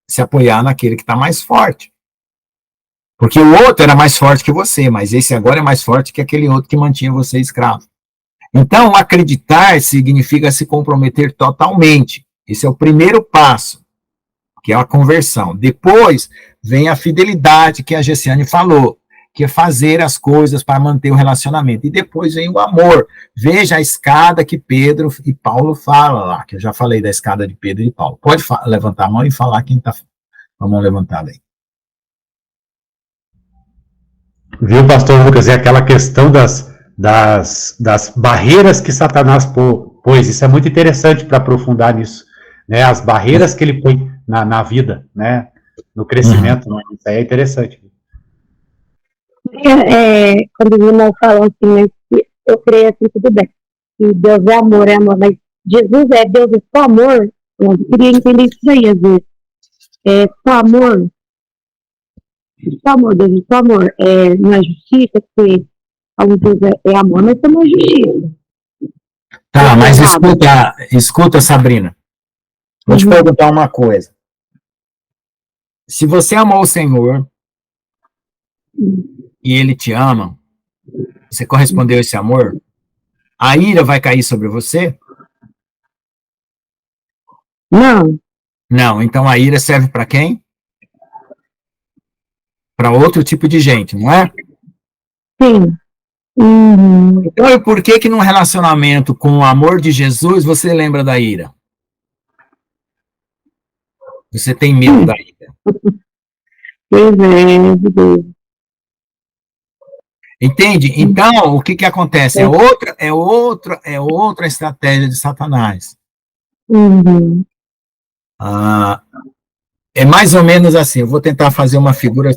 se apoiar naquele que está mais forte. Porque o outro era mais forte que você, mas esse agora é mais forte que aquele outro que mantinha você escravo. Então, acreditar significa se comprometer totalmente. Esse é o primeiro passo, que é a conversão. Depois vem a fidelidade, que a Gessiane falou, que é fazer as coisas para manter o relacionamento. E depois vem o amor. Veja a escada que Pedro e Paulo falam lá, que eu já falei da escada de Pedro e Paulo. Pode levantar a mão e falar quem está com a mão levantada aí. Viu, pastor Lucas? É aquela questão das barreiras que Satanás pôs. Isso é muito interessante para aprofundar nisso. Né? As barreiras que ele põe na vida, né? No crescimento. Né? Isso aí é interessante. Quando os irmãos falam assim, né, eu creio assim, tudo bem. Que Deus é amor, mas Jesus é Deus, é só amor. Eu queria entender isso aí, às vezes. É só amor. Só amor, Deus, só amor. Não é justiça, porque alguns Deus é amor, mas também é justiça. Tá, mas escuta, Sabrina. Vou te perguntar uma coisa. Se você amou o Senhor e Ele te ama, você correspondeu a esse amor, a ira vai cair sobre você? Não. Não, então a ira serve para quem? Para outro tipo de gente, não é? Sim. Então, e por que num relacionamento com o amor de Jesus, você lembra da ira? Você tem medo da ira. Pois é. Entende? Então, o que acontece? É outra estratégia de Satanás. É mais ou menos assim, eu vou tentar fazer uma figura,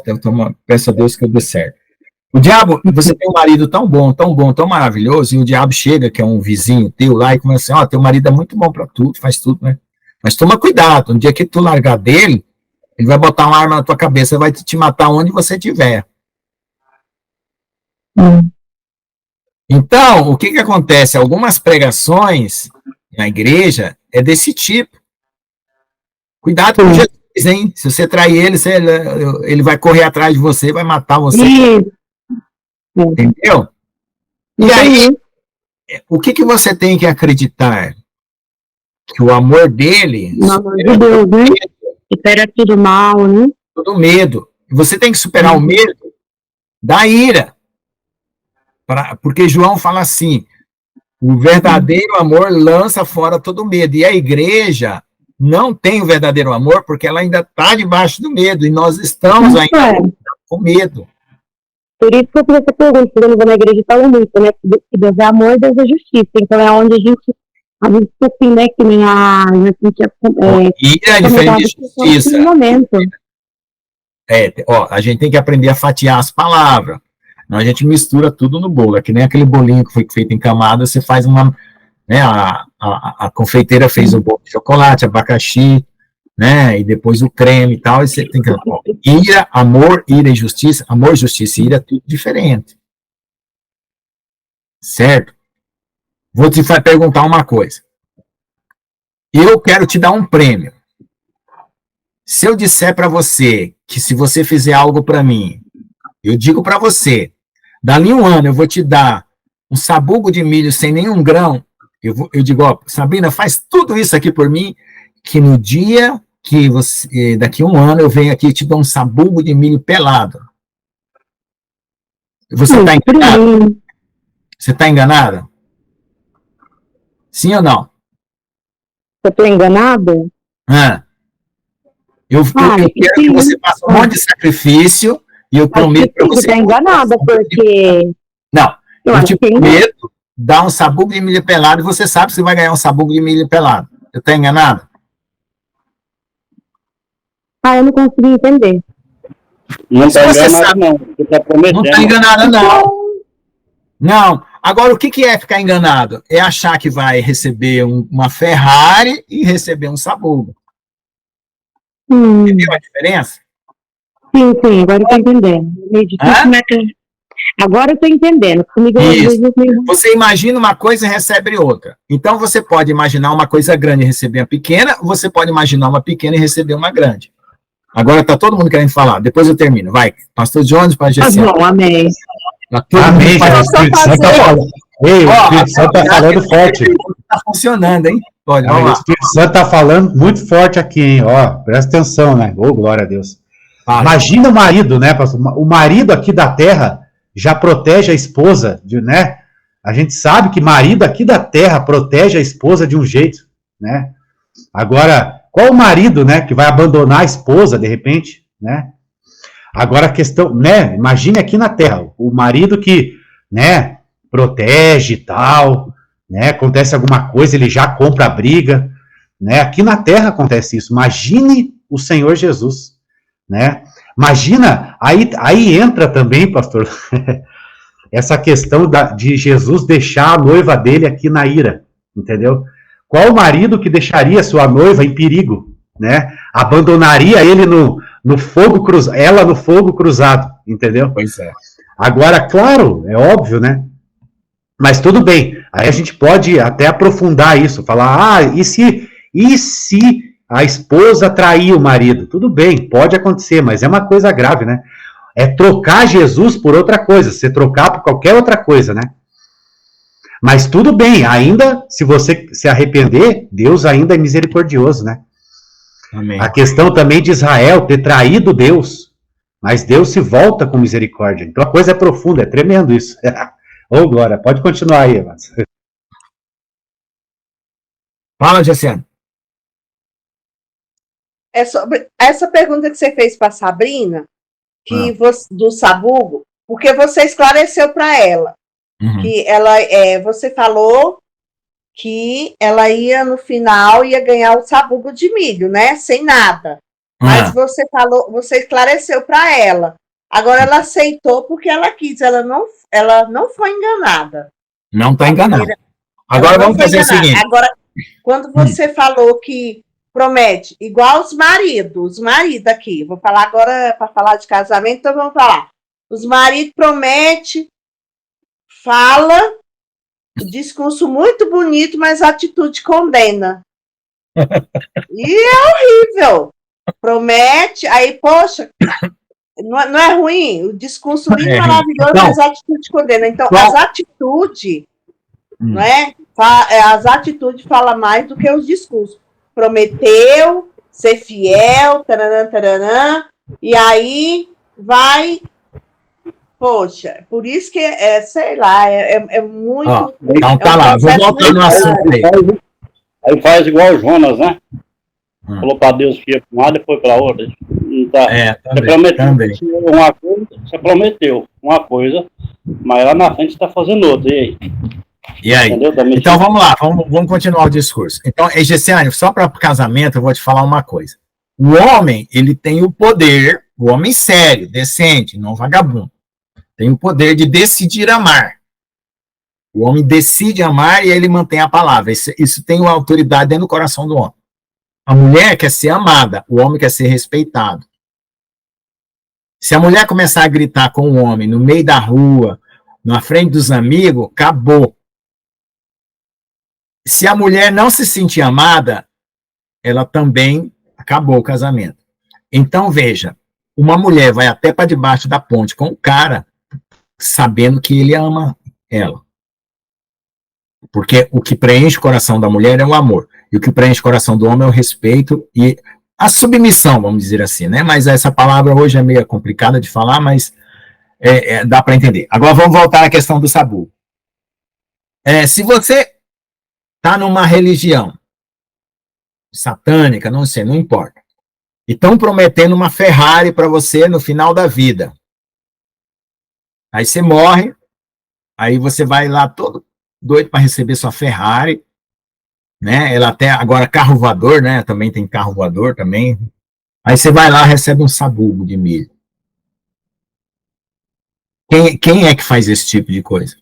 peço a Deus que eu dê certo. O diabo, você tem um marido tão bom, tão maravilhoso, e o diabo chega, que é um vizinho teu lá, e começa assim, teu marido é muito bom para tudo, faz tudo, né? Mas toma cuidado, no dia que tu largar dele, ele vai botar uma arma na tua cabeça, vai te matar onde você estiver. Então, o que acontece? Algumas pregações na igreja é desse tipo. Cuidado com Jesus, hein? Se você trair ele, ele vai correr atrás de você, vai matar você. Entendeu? E aí, o que você tem que acreditar? Que o amor dele... O amor de Deus, né? Supera tudo mal, né? Todo medo. Você tem que superar o medo da ira. Porque João fala assim, o verdadeiro amor lança fora todo medo. E a igreja não tem o verdadeiro amor porque ela ainda está debaixo do medo. E nós estamos ainda com medo. Por isso que eu fiz essa pergunta, porque eu vou na igreja e falo muito, né? Que Deus é amor, Deus é justiça. Então é onde a gente assim, né? Que nem a gente ira é diferente de justiça. A gente tem que aprender a fatiar as palavras. Não, a gente mistura tudo no bolo. É que nem aquele bolinho que foi feito em camada, você faz uma... Né, a confeiteira fez o bolo de chocolate, abacaxi, né, e depois o creme e tal, e você tem que... Ira, amor, ira e justiça. Amor, justiça e ira, tudo diferente. Certo? Vou te perguntar uma coisa. Eu quero te dar um prêmio. Se eu disser para você que se você fizer algo para mim, eu digo para você, dali um ano eu vou te dar um sabugo de milho sem nenhum grão, eu digo, Sabrina, faz tudo isso aqui por mim, que no dia que você, daqui um ano eu venho aqui e te dou um sabugo de milho pelado. Você está enganado? Você está enganada? Sim ou não? Eu estou enganada? Eu quero que você faça um monte de sacrifício e eu prometo para você... Você está enganada, porque... Não, eu te prometo dar um sabugo de milho pelado e você sabe que você vai ganhar um sabugo de milho pelado. Eu estou enganado? Eu não consegui entender. Não está enganada, não. Você está prometendo. Não está enganada, não. Não. Agora, o que é ficar enganado? É achar que vai receber uma Ferrari e receber um sabugo. Entendeu a diferença? Sim, agora eu estou entendendo. Agora eu estou entendendo. Comigo, você imagina uma coisa e recebe outra. Então, você pode imaginar uma coisa grande e receber uma pequena, ou você pode imaginar uma pequena e receber uma grande. Agora está todo mundo querendo falar. Depois eu termino. Vai, Pastor Jones, para a Gessé. Tá bom, amém. Amém, o Espírito Santo está falando. Ei, o Espírito Santo está falando forte. Está funcionando, hein? Olha, o Espírito Santo está falando muito forte aqui, hein? Presta atenção, né? Glória a Deus. Imagina o marido, né, pastor? O marido aqui da terra já protege a esposa, né? A gente sabe que marido aqui da terra protege a esposa de um jeito, né? Agora, qual o marido, né, que vai abandonar a esposa de repente, né? Agora a questão, né? Imagine aqui na terra, o marido que, né, protege e tal, né? Acontece alguma coisa, ele já compra a briga, né? Aqui na terra acontece isso. Imagine o Senhor Jesus, né? Imagina, aí entra também, pastor, essa questão de Jesus deixar a noiva dele aqui na ira, entendeu? Qual marido que deixaria sua noiva em perigo, né? Abandonaria ele no fogo cruzado, ela no fogo cruzado, entendeu? Pois é. Agora, claro, é óbvio, né? Mas tudo bem, aí a gente pode até aprofundar isso, falar, e se a esposa trair o marido? Tudo bem, pode acontecer, mas é uma coisa grave, né? É trocar Jesus por outra coisa, você trocar por qualquer outra coisa, né? Mas tudo bem, ainda, se você se arrepender, Deus ainda é misericordioso, né? Amém. A questão também de Israel ter traído Deus, mas Deus se volta com misericórdia. Então a coisa é profunda, é tremendo isso. Ô, Glória, pode continuar aí, Evans. Fala, Jessiane. É sobre essa pergunta que você fez para a Sabrina, do sabugo, porque você esclareceu para ela. Que ela, você falou que ela ia, no final, ia ganhar o sabugo de milho, né? Sem nada. Mas você esclareceu para ela. Agora ela aceitou porque ela quis, ela não foi enganada. Não está enganado. Ela Agora não vamos foi fazer o enganada. seguinte. Agora, quando você falou que promete, igual os maridos aqui, vou falar agora para falar de casamento, então vamos falar. Os maridos prometem, fala, discurso muito bonito, mas a atitude condena. E é horrível. Promete, aí, poxa, não é ruim? O discurso lindo, maravilhoso, Então, mas a atitude condena. Então, qual- as atitudes, não é? As atitudes falam mais do que os discursos. Prometeu ser fiel, taranã, taranã, e aí vai. Poxa, por isso que sei lá, é muito. Ó, então tá um lá, vou processo voltar muito no assunto aí. Aí faz igual o Jonas, né? Falou para Deus que ia para um lado e foi para outra. Não tá. Você prometeu uma coisa, você prometeu uma coisa, mas lá na frente você está fazendo outra. E aí? E aí? Então vamos lá, vamos continuar o discurso. Então, Egesiane, só para casamento, eu vou te falar uma coisa. O homem, ele tem o poder, o homem sério, decente, não vagabundo, tem o poder de decidir amar. O homem decide amar e ele mantém a palavra. Isso tem uma autoridade dentro do coração do homem. A mulher quer ser amada, o homem quer ser respeitado. Se a mulher começar a gritar com o homem no meio da rua, na frente dos amigos, acabou. Se a mulher não se sentir amada, ela também acabou o casamento. Então, veja, uma mulher vai até para debaixo da ponte com o cara, sabendo que ele ama ela. Porque o que preenche o coração da mulher é o amor. E o que preenche o coração do homem é o respeito e a submissão, vamos dizer assim, né? Mas essa palavra hoje é meio complicada de falar, mas dá para entender. Agora vamos voltar à questão do sabu. Se você está numa religião satânica, não sei, não importa. E estão prometendo uma Ferrari para você no final da vida. Aí você morre, aí você vai lá todo doido para receber sua Ferrari, né? Ela até agora carro voador, né? Também tem carro voador também. Aí você vai lá, recebe um sabugo de milho. Quem é que faz esse tipo de coisa?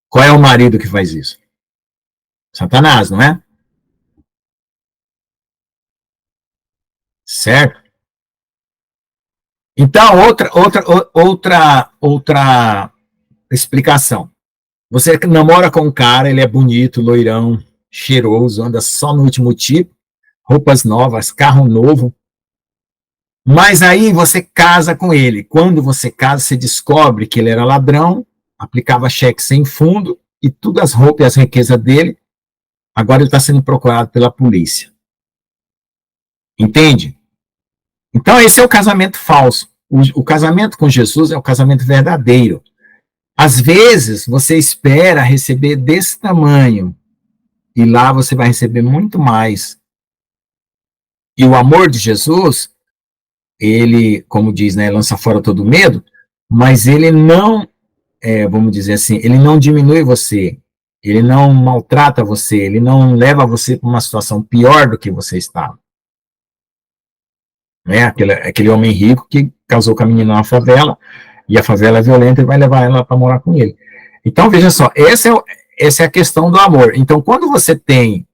Qual é o marido que faz isso? Satanás, não é? Certo? Então, outra explicação. Você namora com um cara, ele é bonito, loirão, cheiroso, anda só no último tipo, roupas novas, carro novo. Mas aí você casa com ele. Quando você casa, você descobre que ele era ladrão, aplicava cheque sem fundo, e todas as roupas e as riquezas dele, agora ele está sendo procurado pela polícia. Entende? Então, esse é o casamento falso. O casamento com Jesus é o casamento verdadeiro. Às vezes, você espera receber desse tamanho, e lá você vai receber muito mais. E o amor de Jesus, ele, como diz, né, lança fora todo medo, mas ele não, vamos dizer assim, ele não diminui você, ele não maltrata você, ele não leva você para uma situação pior do que você estava. Né? Aquele homem rico que casou com a menina na favela, e a favela é violenta e vai levar ela para morar com ele. Então, veja só, essa é a questão do amor. Então, quando você tem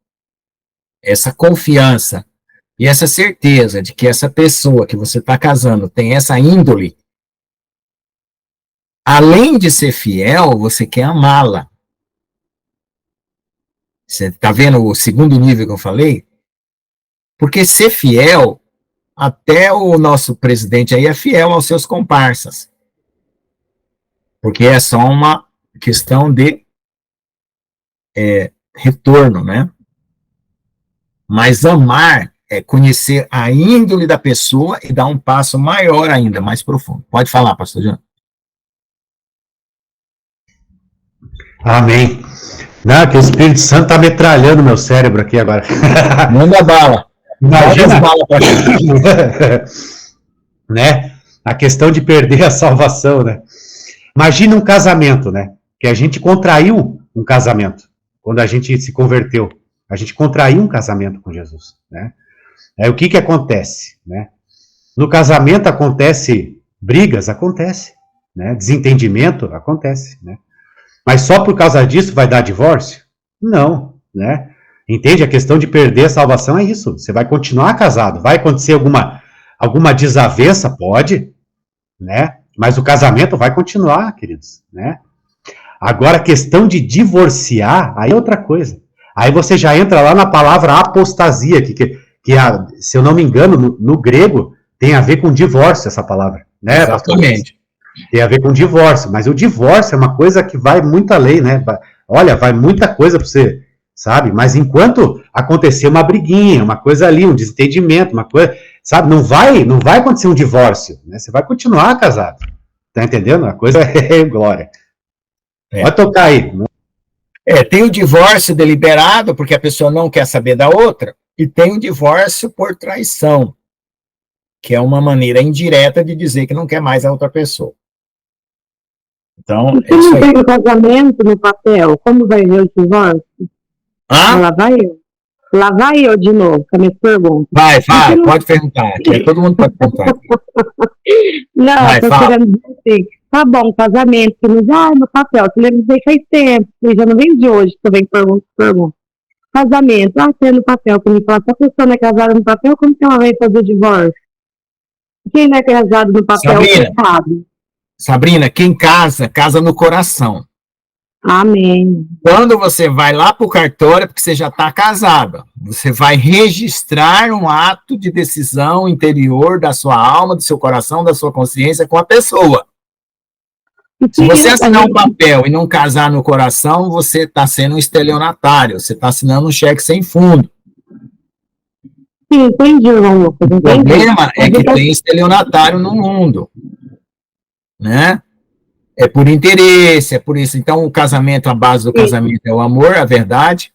essa confiança e essa certeza de que essa pessoa que você está casando tem essa índole, além de ser fiel, você quer amá-la. Você está vendo o segundo nível que eu falei? Porque ser fiel, até o nosso presidente aí é fiel aos seus comparsas. Porque é só uma questão de retorno, né? Mas amar é conhecer a índole da pessoa e dar um passo maior ainda, mais profundo. Pode falar, pastor Jean. Amém. Não, que o Espírito Santo está metralhando meu cérebro aqui agora. Manda bala. Imagina, bala pra né? A questão de perder a salvação, né? Imagina um casamento, né? Que a gente contraiu um casamento quando a gente se converteu. A gente contraiu um casamento com Jesus, né? Aí o que acontece, né? No casamento acontece Brigas acontecem, né? Desentendimento acontece, né? Mas só por causa disso vai dar divórcio? Não, né? Entende? A questão de perder a salvação é isso. Você vai continuar casado. Vai acontecer alguma desavença? Pode, né? Mas o casamento vai continuar, queridos, né? Agora, a questão de divorciar, aí é outra coisa. Aí você já entra lá na palavra apostasia, se eu não me engano, no grego, tem a ver com divórcio essa palavra, né? Exatamente. Tem a ver com divórcio, mas o divórcio é uma coisa que vai muito além, né? Olha, vai muita coisa para você, sabe? Mas enquanto acontecer uma briguinha, uma coisa ali, um desentendimento, uma coisa, sabe? Não vai acontecer um divórcio, né? Você vai continuar casado. Tá entendendo? A coisa é glória. Pode tocar aí. Tem o divórcio deliberado, porque a pessoa não quer saber da outra, e tem o divórcio por traição, que é uma maneira indireta de dizer que não quer mais a outra pessoa. Então, e se não tem o casamento no papel, como vai ver o divórcio? Lá vai eu de novo, com a minha pergunta. Vai, pode perguntar. Todo mundo pode perguntar. Não, estou querendo dizer assim, tá bom, casamento, que no papel, você lembra que faz tempo, você já não vem de hoje, que eu venho pergunta. Casamento, tem no papel, que me fala, se a pessoa não é casada no papel, como que ela vai fazer divórcio? Quem não é casado no papel, sabe? Sabrina, quem casa no coração. Amém. Quando você vai lá para o cartório, é porque você já está casada. Você vai registrar um ato de decisão interior da sua alma, do seu coração, da sua consciência com a pessoa. Se você assinar um papel e não casar no coração, você está sendo um estelionatário, você está assinando um cheque sem fundo. Sim, entendi, Lucas. O problema é que tem estelionatário no mundo, né? É por interesse, é por isso. Então, o casamento, a base do casamento é o amor, a verdade,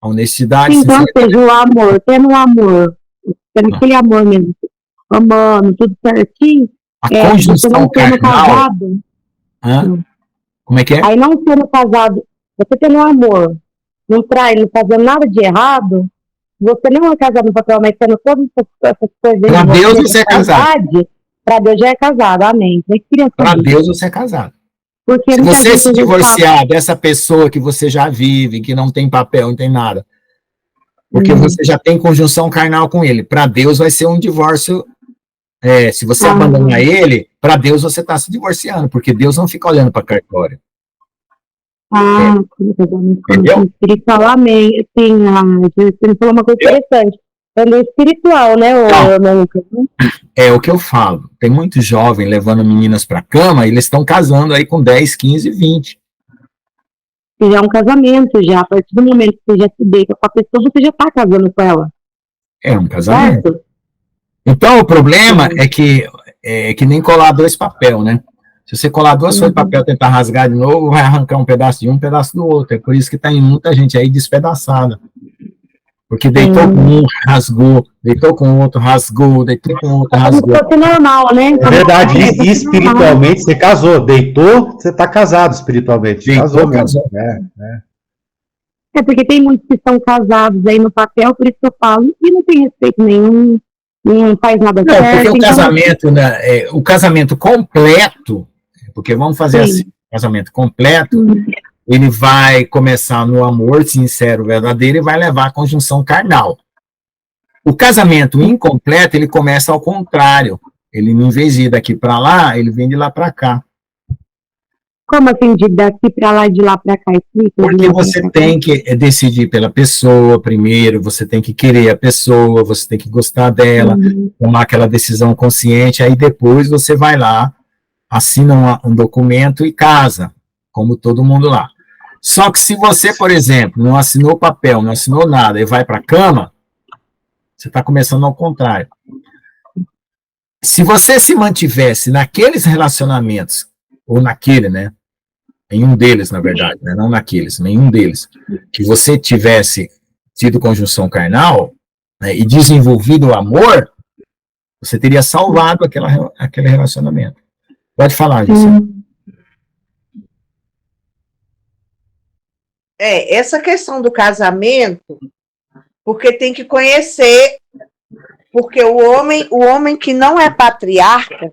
a honestidade. Então, seja o amor, tendo amor, tendo aquele amor mesmo, amando, tudo certinho. A conjunção carnal. Como é que é? Aí não sendo casado, você tendo amor, não trai, não fazendo nada de errado, você não é casado no papel, mas tendo todas essas coisas. Para Deus você é casado. Para Deus já é casado, amém. Para Deus você é casado. Porque se você se divorciar dessa pessoa que você já vive, que não tem papel, não tem nada, porque você já tem conjunção carnal com ele, para Deus vai ser um divórcio. Se você abandonar ele, para Deus você está se divorciando, porque Deus não fica olhando para cartório. Entendeu? Espiritual, amém. Sim, você falou uma coisa interessante. É espiritual, né, Lucas? É o que eu falo. Tem muitos jovens levando meninas para a cama e eles estão casando aí com 10, 15, 20. E já é um casamento, já. A partir do momento que você já se deita com a pessoa, você já está casando com ela. É um casamento. Certo? Então, o problema é que nem colar dois papel, né? Se você colar duas folhas de papel e tentar rasgar de novo, vai arrancar um pedaço de um pedaço do outro. É por isso que tem muita gente aí despedaçada. Porque deitou com um, rasgou, deitou com o outro, rasgou, deitou com o outro, rasgou. É normal, né? É verdade, e espiritualmente você casou. Deitou, você está casado espiritualmente. Deitou, casou mesmo. É porque tem muitos que estão casados aí no papel, por isso que eu falo, e não tem respeito nenhum, não faz nada certo. Não, porque o casamento, né, o casamento completo, porque vamos fazer assim, casamento completo, ele vai começar no amor sincero, verdadeiro, e vai levar à conjunção carnal. O casamento incompleto, ele começa ao contrário. Ele, em vez de ir daqui para lá, ele vem de lá para cá. Como assim, de daqui para lá e de lá para cá? Porque você tem que decidir pela pessoa primeiro, você tem que querer a pessoa, você tem que gostar dela, tomar aquela decisão consciente, aí depois você vai lá, assina um documento e casa, como todo mundo lá. Só que se você, por exemplo, não assinou o papel, não assinou nada e vai para a cama, você está começando ao contrário. Se você se mantivesse naqueles relacionamentos, ou naquele, né? Em um deles, na verdade, né? Não naqueles, nenhum deles, que você tivesse tido conjunção carnal, né, e desenvolvido o amor, você teria salvado aquele relacionamento. Pode falar, Gisele. Essa questão do casamento, porque tem que conhecer, porque o homem que não é patriarca,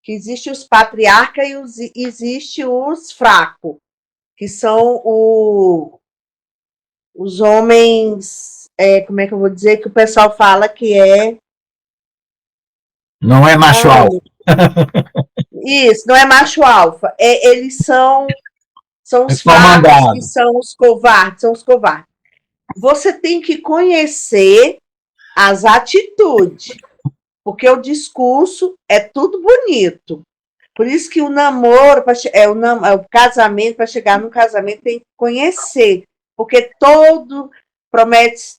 que existe os patriarcas e existe os fracos, que são os homens, como é que eu vou dizer, que o pessoal fala que é... Não é macho alfa. Isso, não é macho alfa. Eles são os fracos, que são os covardes, Você tem que conhecer as atitudes, porque o discurso é tudo bonito. Por isso que o namoro, o casamento, para chegar no casamento, tem que conhecer, porque todo promete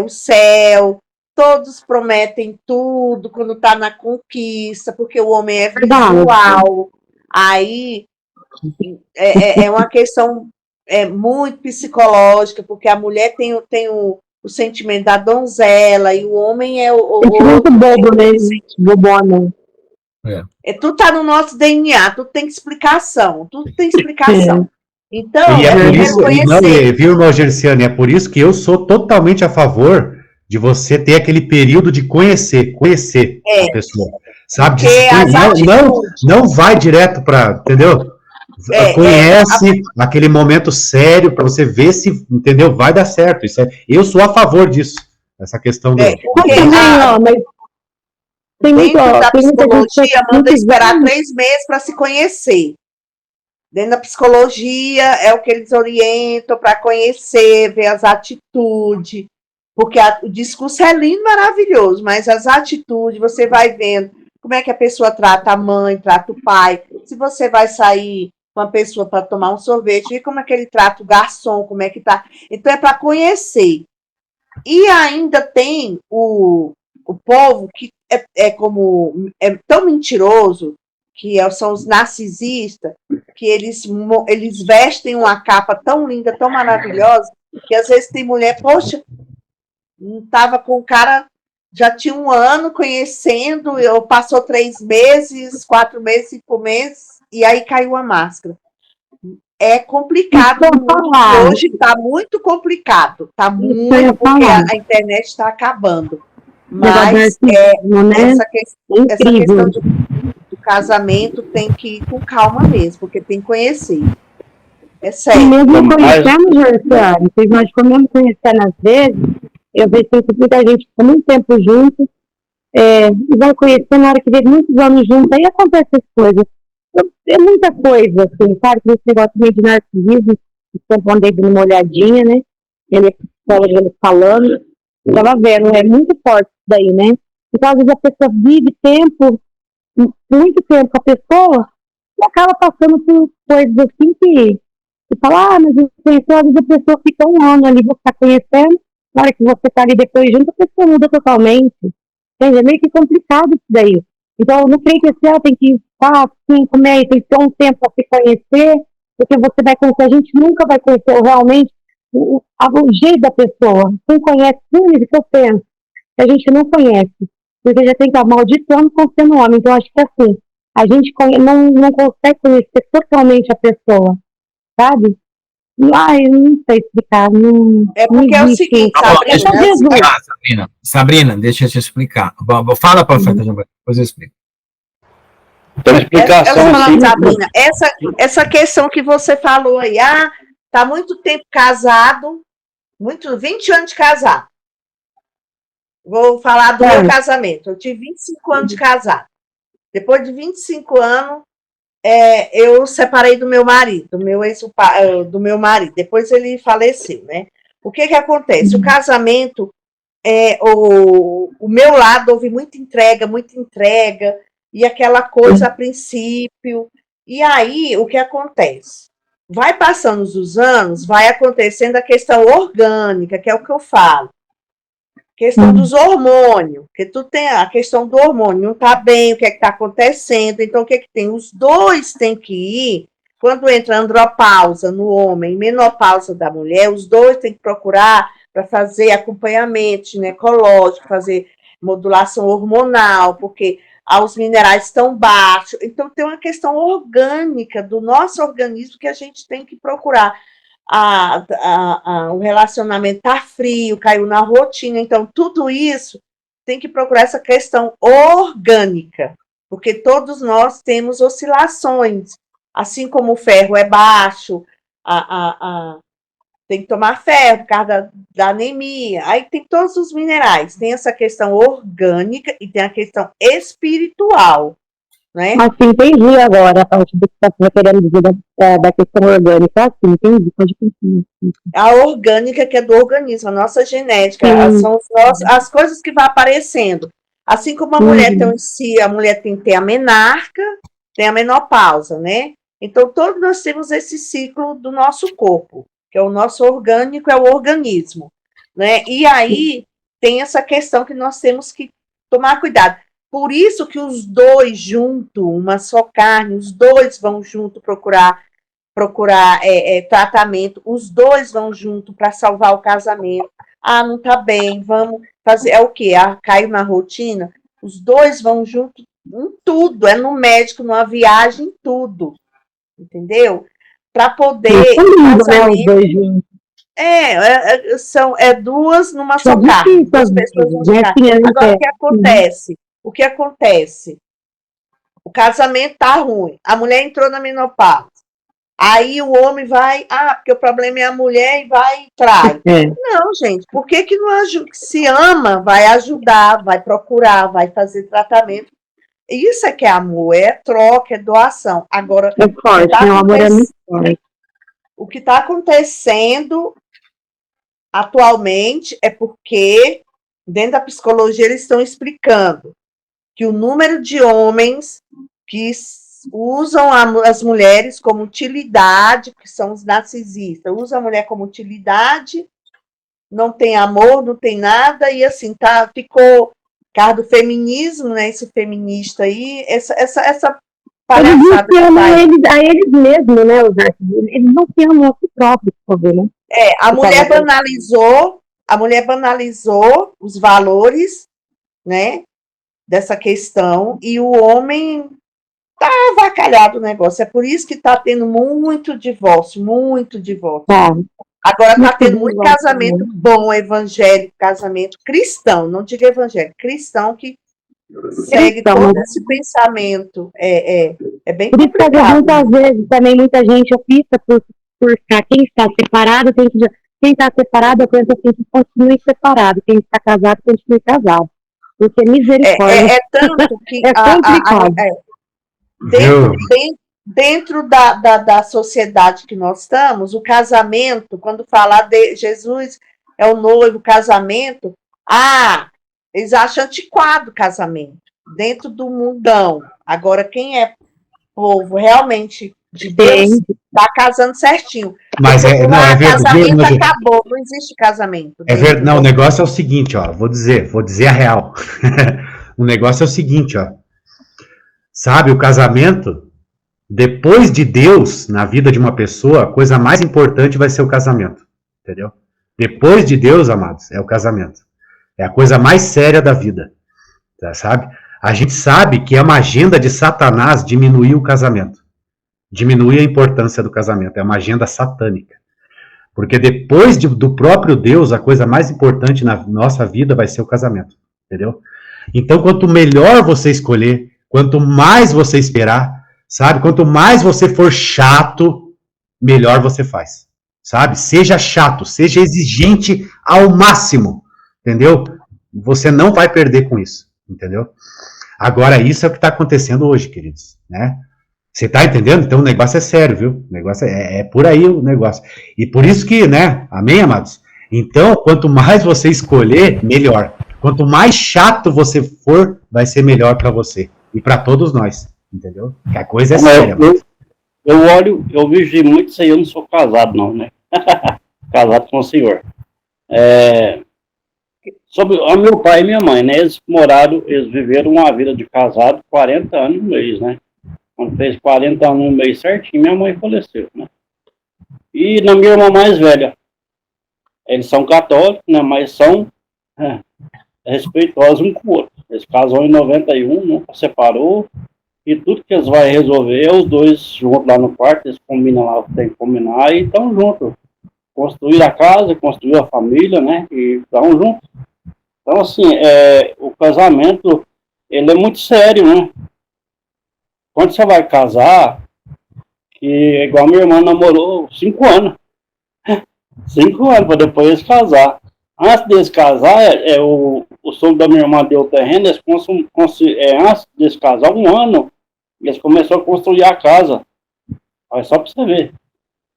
o céu, todos prometem tudo quando está na conquista, porque o homem é visual. Aí é uma questão muito psicológica, porque a mulher tem o sentimento da donzela e o homem é o muito bobo, né? Bobona. Tudo está no nosso DNA, tudo tem explicação, Então, e é por isso, viu, irmão Gerciane, é por isso que eu sou totalmente a favor de você ter aquele período de conhecer a pessoa. Sabe? Não vai direto para, entendeu? Conhece aquele momento sério para você ver se, entendeu? Vai dar certo. Eu sou a favor disso. Essa questão do... Dentro da psicologia, manda esperar 3 meses para se conhecer. Dentro da psicologia, é o que eles orientam para conhecer, ver as atitudes. Porque o discurso é lindo, maravilhoso, mas as atitudes, você vai vendo como é que a pessoa trata a mãe, trata o pai. Se você vai sair com uma pessoa para tomar um sorvete, vê como é que ele trata o garçom, como é que tá. Então, é para conhecer. E ainda tem o povo que é tão mentiroso, que são os narcisistas, que eles vestem uma capa tão linda, tão maravilhosa, que às vezes tem mulher, poxa, não estava com o cara, já tinha 1 ano conhecendo, passou 3 meses, 4 meses, 5 meses, e aí caiu a máscara. É complicado, hoje está muito complicado, porque a internet está acabando. Mas essa questão do casamento tem que ir com calma mesmo, porque tem que conhecer. É sério. E mesmo conhecendo, Gerciane, vocês nós mesmo conhecendo às vezes, eu vejo que muita gente fica muito tempo junto, e vai conhecer na hora que vê muitos anos juntos, aí acontece as coisas. É muita coisa, assim, sabe? Esse negócio meio de narcisismo, que eu andei dando uma olhadinha, né? Ele é psicólogo falando, eu tava vendo, é muito forte isso daí, né? Então, às vezes a pessoa vive muito tempo com a pessoa, e acaba passando por coisas assim que fala, mas eu conheci, às vezes a pessoa fica 1 ano ali, você tá conhecendo, na hora que você tá ali depois junto, a pessoa muda totalmente. Entende? É meio que complicado isso daí. Então, eu não creio que esse tem que estar 5 meses, tem que ter um tempo para se conhecer, porque você vai conhecer, a gente nunca vai conhecer realmente o jeito da pessoa. Quem conhece tudo que eu penso, que a gente não conhece, porque já tem que estar malditando com sendo homem. Então, acho que assim, a gente não consegue conhecer totalmente a pessoa, sabe? Eu não sei explicar. É porque é o seguinte, Sabrina, deixa eu te explicar. Fala, profeta, depois eu explico. Então, explicação Sabrina, essa questão que você falou aí, tá muito tempo casado, 20 anos de casado. Vou falar do meu casamento. Eu tive 25 anos de casado. Depois de 25 anos, eu separei do meu marido, do meu marido. Depois ele faleceu, né? O que acontece? O casamento, o meu lado houve muita entrega, e aquela coisa a princípio. E aí, o que acontece? Vai passando os anos, vai acontecendo a questão orgânica, que é o que eu falo. Questão dos hormônios, porque tu tem a questão do hormônio, não está bem, o que é que está acontecendo, então o que é que tem? Os dois têm que ir, quando entra andropausa no homem, menopausa da mulher, os dois têm que procurar para fazer acompanhamento ginecológico, fazer modulação hormonal, porque os minerais estão baixos, então tem uma questão orgânica do nosso organismo que a gente tem que procurar. O relacionamento está frio, caiu na rotina, então tudo isso tem que procurar essa questão orgânica, porque todos nós temos oscilações, assim como o ferro é baixo, tem que tomar ferro por causa da anemia, aí tem todos os minerais, tem essa questão orgânica e tem a questão espiritual, né? Assim, entendi agora a parte do que você está querendo dizer da questão orgânica. Assim, entendi, pode continuar. A orgânica que é do organismo, a nossa genética, são as coisas que vão aparecendo. Assim como a mulher tem a mulher tem que ter a menarca, tem a menopausa, né? Então, todos nós temos esse ciclo do nosso corpo, que é o nosso orgânico, é o organismo, né? E aí tem essa questão que nós temos que tomar cuidado. Por isso que os dois juntos, uma só carne, os dois vão junto procurar tratamento, os dois vão junto para salvar o casamento. Ah, não tá bem, vamos fazer, é o quê? Caiu na rotina? Os dois vão junto em tudo, é no médico, numa viagem, tudo, entendeu? Para poder... Os dois juntos. São duas numa só carne, duas pessoas numa só carne. Agora, o que acontece? O casamento tá ruim, a mulher entrou na menopausa, aí o homem vai, porque o problema é a mulher e vai e trai. Não, gente, por que não se ama, vai ajudar, vai procurar, vai fazer tratamento. Isso é que é amor, é troca, é doação. Agora, é forte, o amor é muito forte. O que está acontecendo atualmente é porque, dentro da psicologia, eles estão explicando que o número de homens que usam as mulheres como utilidade, que são os narcisistas, usam a mulher como utilidade, não tem amor, não tem nada, e assim, ficou causa do feminismo, né, esse feminista aí, essa palhaçada. Eles mesmos, né, os narcisistas, eles não se amam a si próprios, né? A mulher banalizou os valores, né, dessa questão, e o homem tá avacalhado o negócio. É por isso que tá tendo muito divórcio. Agora tá tendo muito casamento bom, evangélico, casamento cristão, não digo evangélico, cristão, que segue todo esse pensamento. É bem por complicado. Por isso, muitas vezes, também muita gente opta por quem está separado, quem está separado, pensa assim, que continue separado, quem está casado, continue casado. Porque misericórdia. Tanto que é complicado. Dentro da sociedade que nós estamos, o casamento, quando falar de Jesus é o noivo, casamento, eles acham antiquado o casamento, dentro do mundão. Agora, quem é povo realmente de Deus, está casando certinho. Mas casamento acabou, não existe casamento. Não, o negócio é o seguinte, ó, vou dizer a real. O negócio é o seguinte, ó. Sabe, o casamento, depois de Deus, na vida de uma pessoa, a coisa mais importante vai ser o casamento, entendeu? Depois de Deus, amados, é o casamento. É a coisa mais séria da vida, tá, sabe? A gente sabe que é uma agenda de Satanás diminuir o casamento, diminuir a importância do casamento, é uma agenda satânica. Porque depois do próprio Deus, a coisa mais importante na nossa vida vai ser o casamento, entendeu? Então, quanto melhor você escolher, quanto mais você esperar, sabe? Quanto mais você for chato, melhor você faz, sabe? Seja chato, seja exigente ao máximo, entendeu? Você não vai perder com isso, entendeu? Agora, isso é o que está acontecendo hoje, queridos, né? Você está entendendo? Então, o negócio é sério, viu? O negócio é por aí o negócio. E por isso que, né? Amém, amados? Então, quanto mais você escolher, melhor. Quanto mais chato você for, vai ser melhor para você. E para todos nós, entendeu? Que a coisa é séria. Eu vejo muito isso aí, eu não sou casado não, né? Casado com o senhor. Sobre o meu pai e minha mãe, né? Eles viveram uma vida de casado 40 anos no mês, né? Quando fez 40 anos no mês certinho, minha mãe faleceu, né? E na minha irmã mais velha, eles são católicos, né? Mas são respeitosos um com o outro. Eles casam em 91, nunca separou, e tudo que eles vão resolver é os dois juntos lá no quarto, eles combinam lá o que tem que combinar e estão juntos. Construir a casa, construir a família, né? E estão juntos. Então, assim, o casamento, ele é muito sério, né? quando você vai casar, que é igual minha irmã namorou 5 anos. 5 anos para depois casar. Antes deles casar, o sogro da minha irmã deu o terreno, antes deles casar, 1 ano, eles começaram a construir a casa. Olha só para você ver.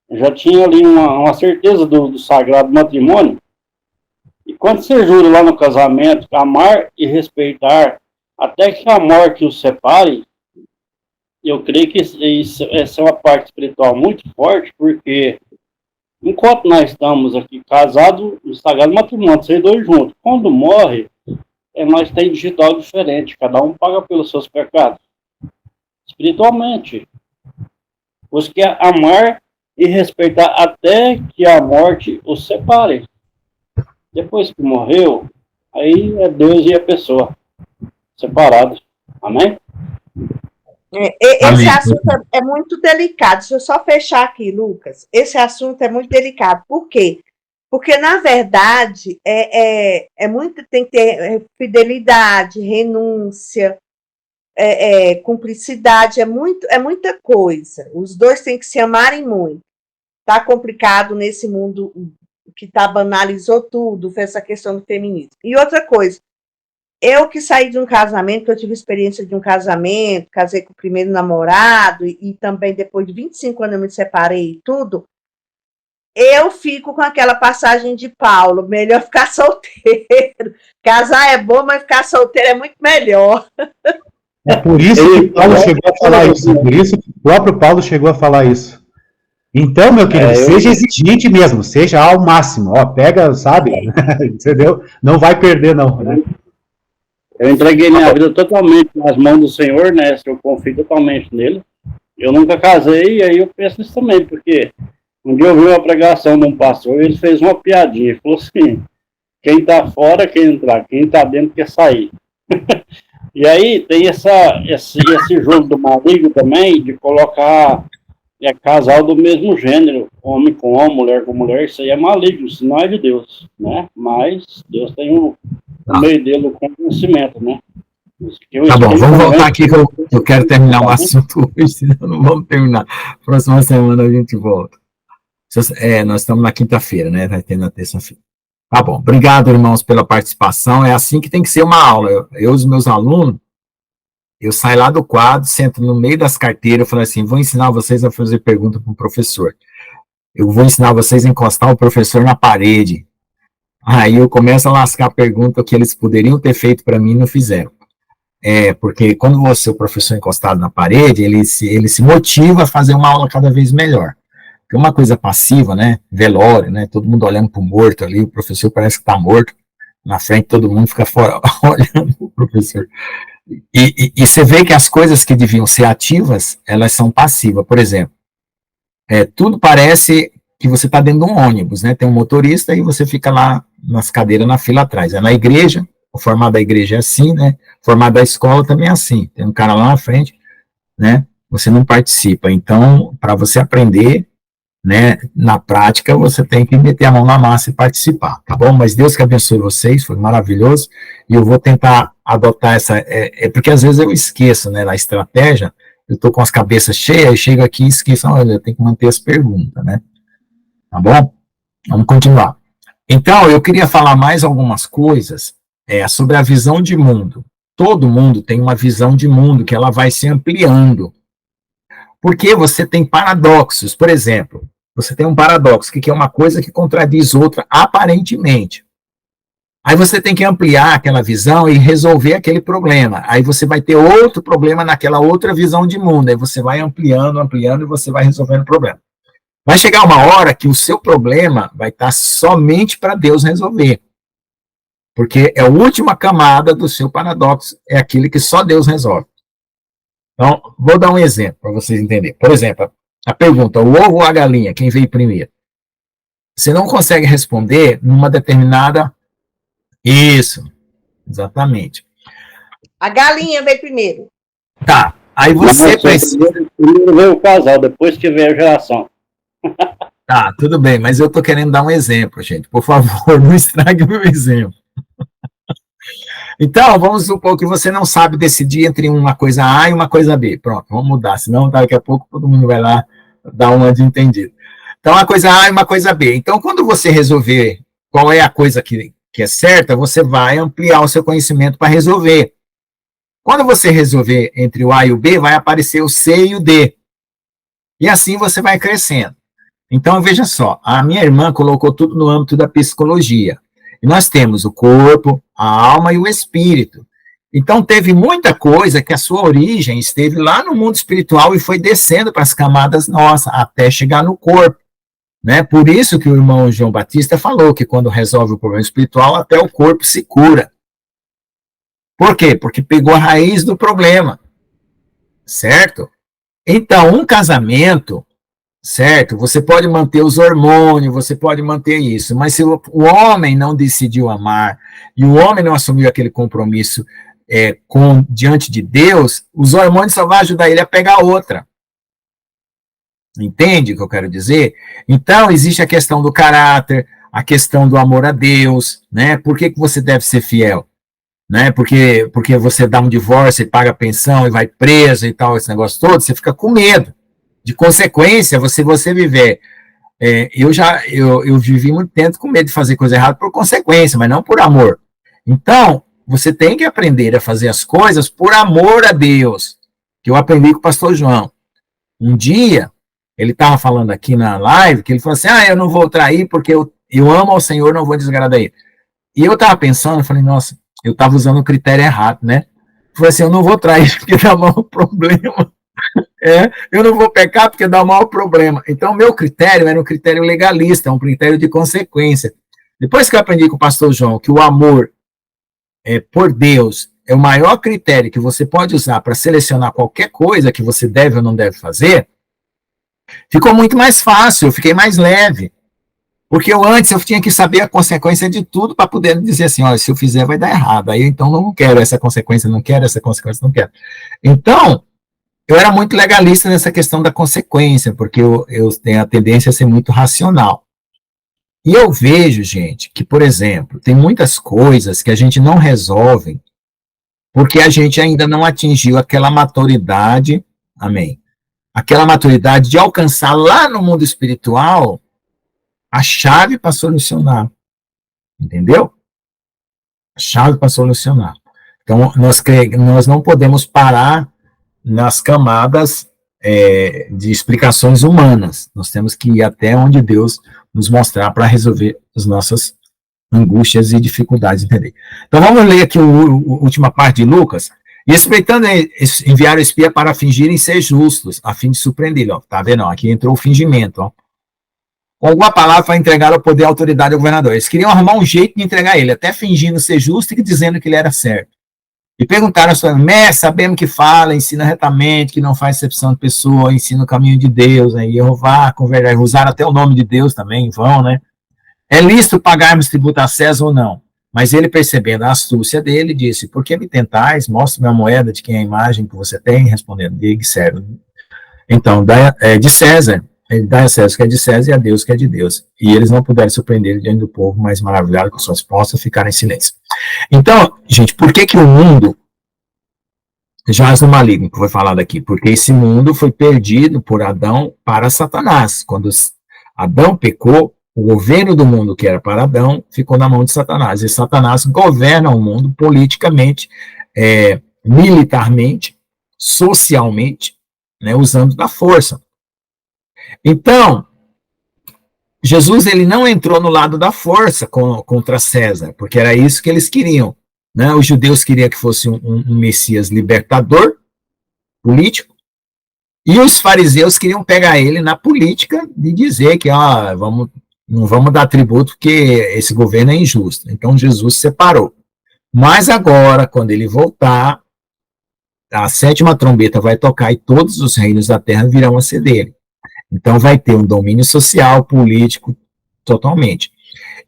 Eu já tinha ali uma certeza do sagrado matrimônio. E quando você jura lá no casamento, amar e respeitar, até que a morte os separe, eu creio que essa é uma parte espiritual muito forte, porque enquanto nós estamos aqui casados, no sagrado matrimônio, vocês dois juntos, quando morre, nós temos digital diferente, cada um paga pelos seus pecados. Espiritualmente. Você quer amar e respeitar até que a morte os separe. Depois que morreu, aí é Deus e a pessoa separados. Amém? Esse assunto é muito delicado. Deixa eu só fechar aqui, Lucas. Esse assunto é muito delicado. Por quê? Porque, na verdade, tem que ter fidelidade, renúncia, cumplicidade, é muita coisa. Os dois têm que se amarem muito. Está complicado nesse mundo que banalizou tudo, fez essa questão do feminismo. E outra coisa, eu que saí de um casamento, eu tive experiência de um casamento, casei com o primeiro namorado, e também depois de 25 anos eu me separei e tudo, eu fico com aquela passagem de Paulo, melhor ficar solteiro. Casar é bom, mas ficar solteiro é muito melhor. É por isso que Paulo chegou a falar isso, por isso que o próprio Paulo chegou a falar isso. Então, meu querido, seja exigente mesmo, seja ao máximo, pega, sabe, entendeu? Não vai perder, não, né? Eu entreguei minha vida totalmente nas mãos do Senhor, né? Eu confio totalmente nele. Eu nunca casei, e aí eu penso nisso também, porque um dia eu vi uma pregação de um pastor, e ele fez uma piadinha, ele falou assim, quem tá fora quer entrar, quem tá dentro quer sair. E aí tem esse jogo do maligno também, de colocar casal do mesmo gênero, homem com homem, mulher com mulher, isso aí é maligno, isso não é de Deus, né? Mas Deus tem no meio dele o conhecimento, né? Tá bom, vamos voltar aqui que eu quero terminar o assunto hoje, senão não vamos terminar. Próxima semana a gente volta. Nós estamos na quinta-feira, né? Vai ter na terça-feira. Tá bom, obrigado, irmãos, pela participação. É assim que tem que ser uma aula. Eu e os meus alunos, eu saio lá do quadro, sento no meio das carteiras, eu falo assim, vou ensinar vocês a fazer pergunta para o professor. Eu vou ensinar vocês a encostar o professor na parede. Aí eu começo a lascar a pergunta que eles poderiam ter feito para mim e não fizeram. Porque quando você, o professor encostado na parede, ele se motiva a fazer uma aula cada vez melhor. Porque uma coisa passiva, né, velório, né, todo mundo olhando para o morto ali, o professor parece que está morto, na frente todo mundo fica fora olhando para o professor. E você vê que as coisas que deviam ser ativas, elas são passivas. Por exemplo, tudo parece que você está dentro de um ônibus, né? Tem um motorista e você fica lá nas cadeiras na fila atrás. Na igreja, o formato da igreja é assim, né? O formato da escola também é assim. Tem um cara lá na frente, né? Você não participa. Então, para você aprender, né, na prática, você tem que meter a mão na massa e participar, tá bom? Mas Deus que abençoe vocês, foi maravilhoso, e eu vou tentar adotar porque às vezes eu esqueço, né, na estratégia, eu tô com as cabeças cheias, eu chego aqui e esqueço, olha, eu tenho que manter as perguntas, né? Tá bom? Vamos continuar. Então, eu queria falar mais algumas coisas sobre a visão de mundo. Todo mundo tem uma visão de mundo que ela vai se ampliando. Porque você tem paradoxos, por exemplo, você tem um paradoxo, que é uma coisa que contradiz outra, aparentemente. Aí você tem que ampliar aquela visão e resolver aquele problema. Aí você vai ter outro problema naquela outra visão de mundo. Aí você vai ampliando e você vai resolvendo o problema. Vai chegar uma hora que o seu problema vai estar somente para Deus resolver. Porque é a última camada do seu paradoxo, é aquele que só Deus resolve. Então, vou dar um exemplo para vocês entenderem. Por exemplo, a pergunta, o ovo ou a galinha, quem veio primeiro? Você não consegue responder numa determinada... Isso, exatamente. A galinha veio primeiro. Tá, aí você... Primeiro veio o casal, depois que veio a geração. Tá, tudo bem, mas eu tô querendo dar um exemplo, gente. Por favor, não estrague o meu exemplo. Então, vamos supor que você não sabe decidir entre uma coisa A e uma coisa B. Pronto, vamos mudar, senão daqui a pouco todo mundo vai lá dar uma de entendido. Então, uma coisa A e uma coisa B. Então, quando você resolver qual é a coisa que é certa, você vai ampliar o seu conhecimento para resolver. Quando você resolver entre o A e o B, vai aparecer o C e o D. E assim você vai crescendo. Então, veja só, a minha irmã colocou tudo no âmbito da psicologia. E nós temos o corpo, a alma e o espírito. Então, teve muita coisa que a sua origem esteve lá no mundo espiritual e foi descendo para as camadas nossas, até chegar no corpo. Né? Por isso que o irmão João Batista falou que quando resolve o problema espiritual, até o corpo se cura. Por quê? Porque pegou a raiz do problema. Certo? Então, um casamento, certo? Você pode manter os hormônios, você pode manter isso, mas se o homem não decidiu amar e o homem não assumiu aquele compromisso diante de Deus, os hormônios só vão ajudar ele a pegar outra. Entende o que eu quero dizer? Então, existe a questão do caráter, a questão do amor a Deus, né? Por que você deve ser fiel? Né? Porque você dá um divórcio e paga pensão e vai preso e tal, esse negócio todo, você fica com medo. De consequência, você viver. Eu vivi muito tempo com medo de fazer coisa errada por consequência, mas não por amor. Então, você tem que aprender a fazer as coisas por amor a Deus, que eu aprendi com o pastor João. Um dia, ele estava falando aqui na live, que ele falou assim, eu não vou trair porque eu amo ao Senhor, não vou desagradar ele. E eu estava pensando, eu falei, nossa, eu estava usando o critério errado, né? Eu falei assim, eu não vou trair porque dá mau problema. Eu não vou pecar porque dá mau problema. Então, o meu critério era um critério legalista, um critério de consequência. Depois que eu aprendi com o pastor João que o amor por Deus é o maior critério que você pode usar para selecionar qualquer coisa que você deve ou não deve fazer, ficou muito mais fácil, eu fiquei mais leve. Porque antes eu tinha que saber a consequência de tudo para poder dizer assim, olha, se eu fizer vai dar errado. Aí então não quero essa consequência, não quero essa consequência, não quero. Então, eu era muito legalista nessa questão da consequência, porque eu tenho a tendência a ser muito racional. E eu vejo, gente, que, por exemplo, tem muitas coisas que a gente não resolve porque a gente ainda não atingiu aquela maturidade, amém, aquela maturidade de alcançar lá no mundo espiritual a chave para solucionar, entendeu? A chave para solucionar. Então, nós não podemos parar nas camadas de explicações humanas. Nós temos que ir até onde Deus nos mostrar para resolver as nossas angústias e dificuldades, entender. Então, vamos ler aqui a última parte de Lucas. E espreitando enviar o espia para fingirem ser justos, a fim de surpreendê-lo. Ó, tá vendo? Ó, aqui entrou o fingimento, ó. Com alguma palavra para entregar o poder e a autoridade ao governador. Eles queriam arrumar um jeito de entregar ele, até fingindo ser justo e dizendo que ele era certo. E perguntaram a sua mestre, sabemos que fala, ensina retamente, que não faz excepção de pessoa, ensina o caminho de Deus, né? Jeová, com verdade, usaram até o nome de Deus também, em vão, né? É lícito pagarmos tributo a César ou não? Mas ele, percebendo a astúcia dele, disse, por que me tentais? Mostre-me a moeda de quem é a imagem que você tem, respondendo, diga, servo. Então, de César, ele dá a César o que é de César e a Deus o que é de Deus. E eles não puderam surpreender ele diante do povo, mas maravilhado com suas respostas, ficaram em silêncio. Então, gente, por que o mundo jaz no maligno, que foi falado aqui? Porque esse mundo foi perdido por Adão para Satanás. Quando Adão pecou, o governo do mundo, que era para Adão, ficou na mão de Satanás. E Satanás governa o mundo politicamente, militarmente, socialmente, né, usando da força. Então, Jesus ele não entrou no lado da força contra César, porque era isso que eles queriam. Né? Os judeus queriam que fosse um Messias libertador, político, e os fariseus queriam pegar ele na política e dizer que não vamos dar tributo porque esse governo é injusto. Então Jesus separou. Mas agora, quando ele voltar, a 7ª trombeta vai tocar e todos os reinos da terra virão a ser dele. Então vai ter um domínio social, político, totalmente.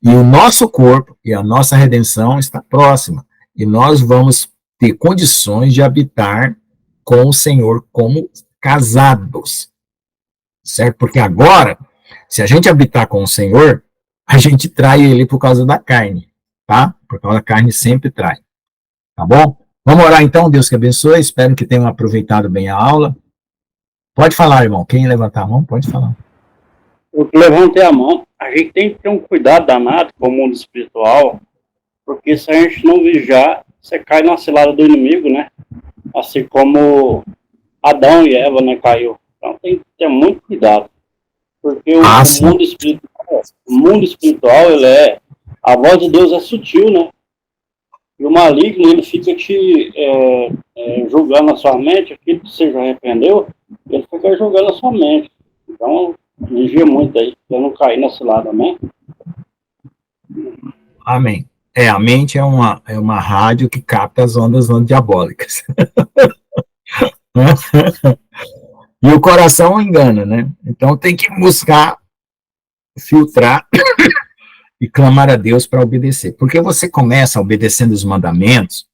E o nosso corpo e a nossa redenção está próxima. E nós vamos ter condições de habitar com o Senhor como casados. Certo? Porque agora, se a gente habitar com o Senhor, a gente trai ele por causa da carne. Tá? Porque a carne sempre trai. Tá bom? Vamos orar então, Deus que abençoe, espero que tenham aproveitado bem a aula. Pode falar, irmão, quem levantar a mão, pode falar. Eu levantei a mão, a gente tem que ter um cuidado danado com o mundo espiritual, porque se a gente não vigiar, você cai na cilada do inimigo, né? Assim como Adão e Eva, né, caiu. Então tem que ter muito cuidado, porque o mundo espiritual, a voz de Deus é sutil, né? E o maligno, ele fica te julgando a sua mente, aquilo que você já arrependeu, ele fica julgando a sua mente. Então, vigia muito aí, para não cair na cilada, amém? Amém. A mente é uma rádio que capta as ondas diabólicas. E o coração engana, né? Então tem que buscar filtrar e clamar a Deus para obedecer. Porque você começa obedecendo os mandamentos.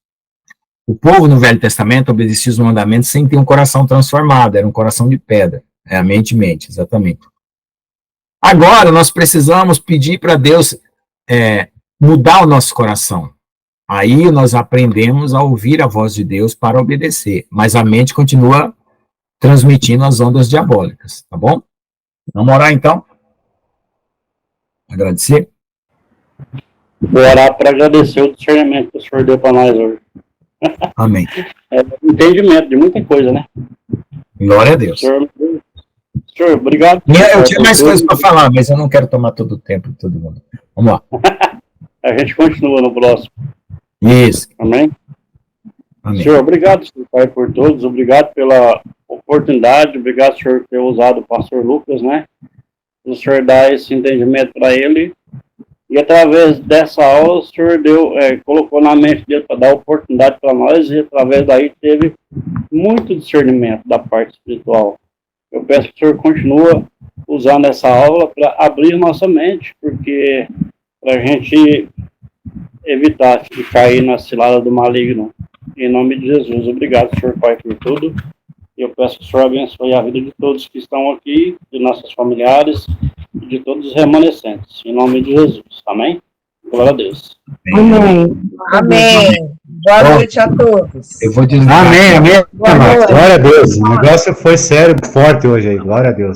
O povo no Velho Testamento obedecia os mandamentos sem ter um coração transformado, era um coração de pedra. É a mente, exatamente. Agora nós precisamos pedir para Deus mudar o nosso coração. Aí nós aprendemos a ouvir a voz de Deus para obedecer, mas a mente continua transmitindo as ondas diabólicas, tá bom? Vamos orar então? Agradecer? Vou orar para agradecer o discernimento que o Senhor deu para nós hoje. Amém. Entendimento de muita coisa, né? Glória a Deus. Senhor, obrigado. Eu tinha mais coisas para falar, mas eu não quero tomar todo o tempo de todo mundo. Vamos lá. A gente continua no próximo. Isso. Amém? Amém. Senhor, obrigado, Senhor Pai, por todos. Obrigado pela oportunidade. Obrigado, Senhor, por ter usado o pastor Lucas, né? O Senhor dá esse entendimento para ele. E através dessa aula, o Senhor colocou na mente dele para dar oportunidade para nós. E através daí teve muito discernimento da parte espiritual. Eu peço que o Senhor continue usando essa aula para abrir nossa mente, porque para a gente evitar de cair na cilada do maligno. Em nome de Jesus. Obrigado, Senhor Pai, por tudo. E eu peço que o Senhor abençoe a vida de todos que estão aqui, de nossos familiares e de todos os remanescentes. Em nome de Jesus. Amém? Glória a Deus. Amém. Amém. Boa noite a todos. Eu vou dizer. Amém. Boa noite. Glória a Deus. O negócio foi sério, forte hoje aí. Glória a Deus.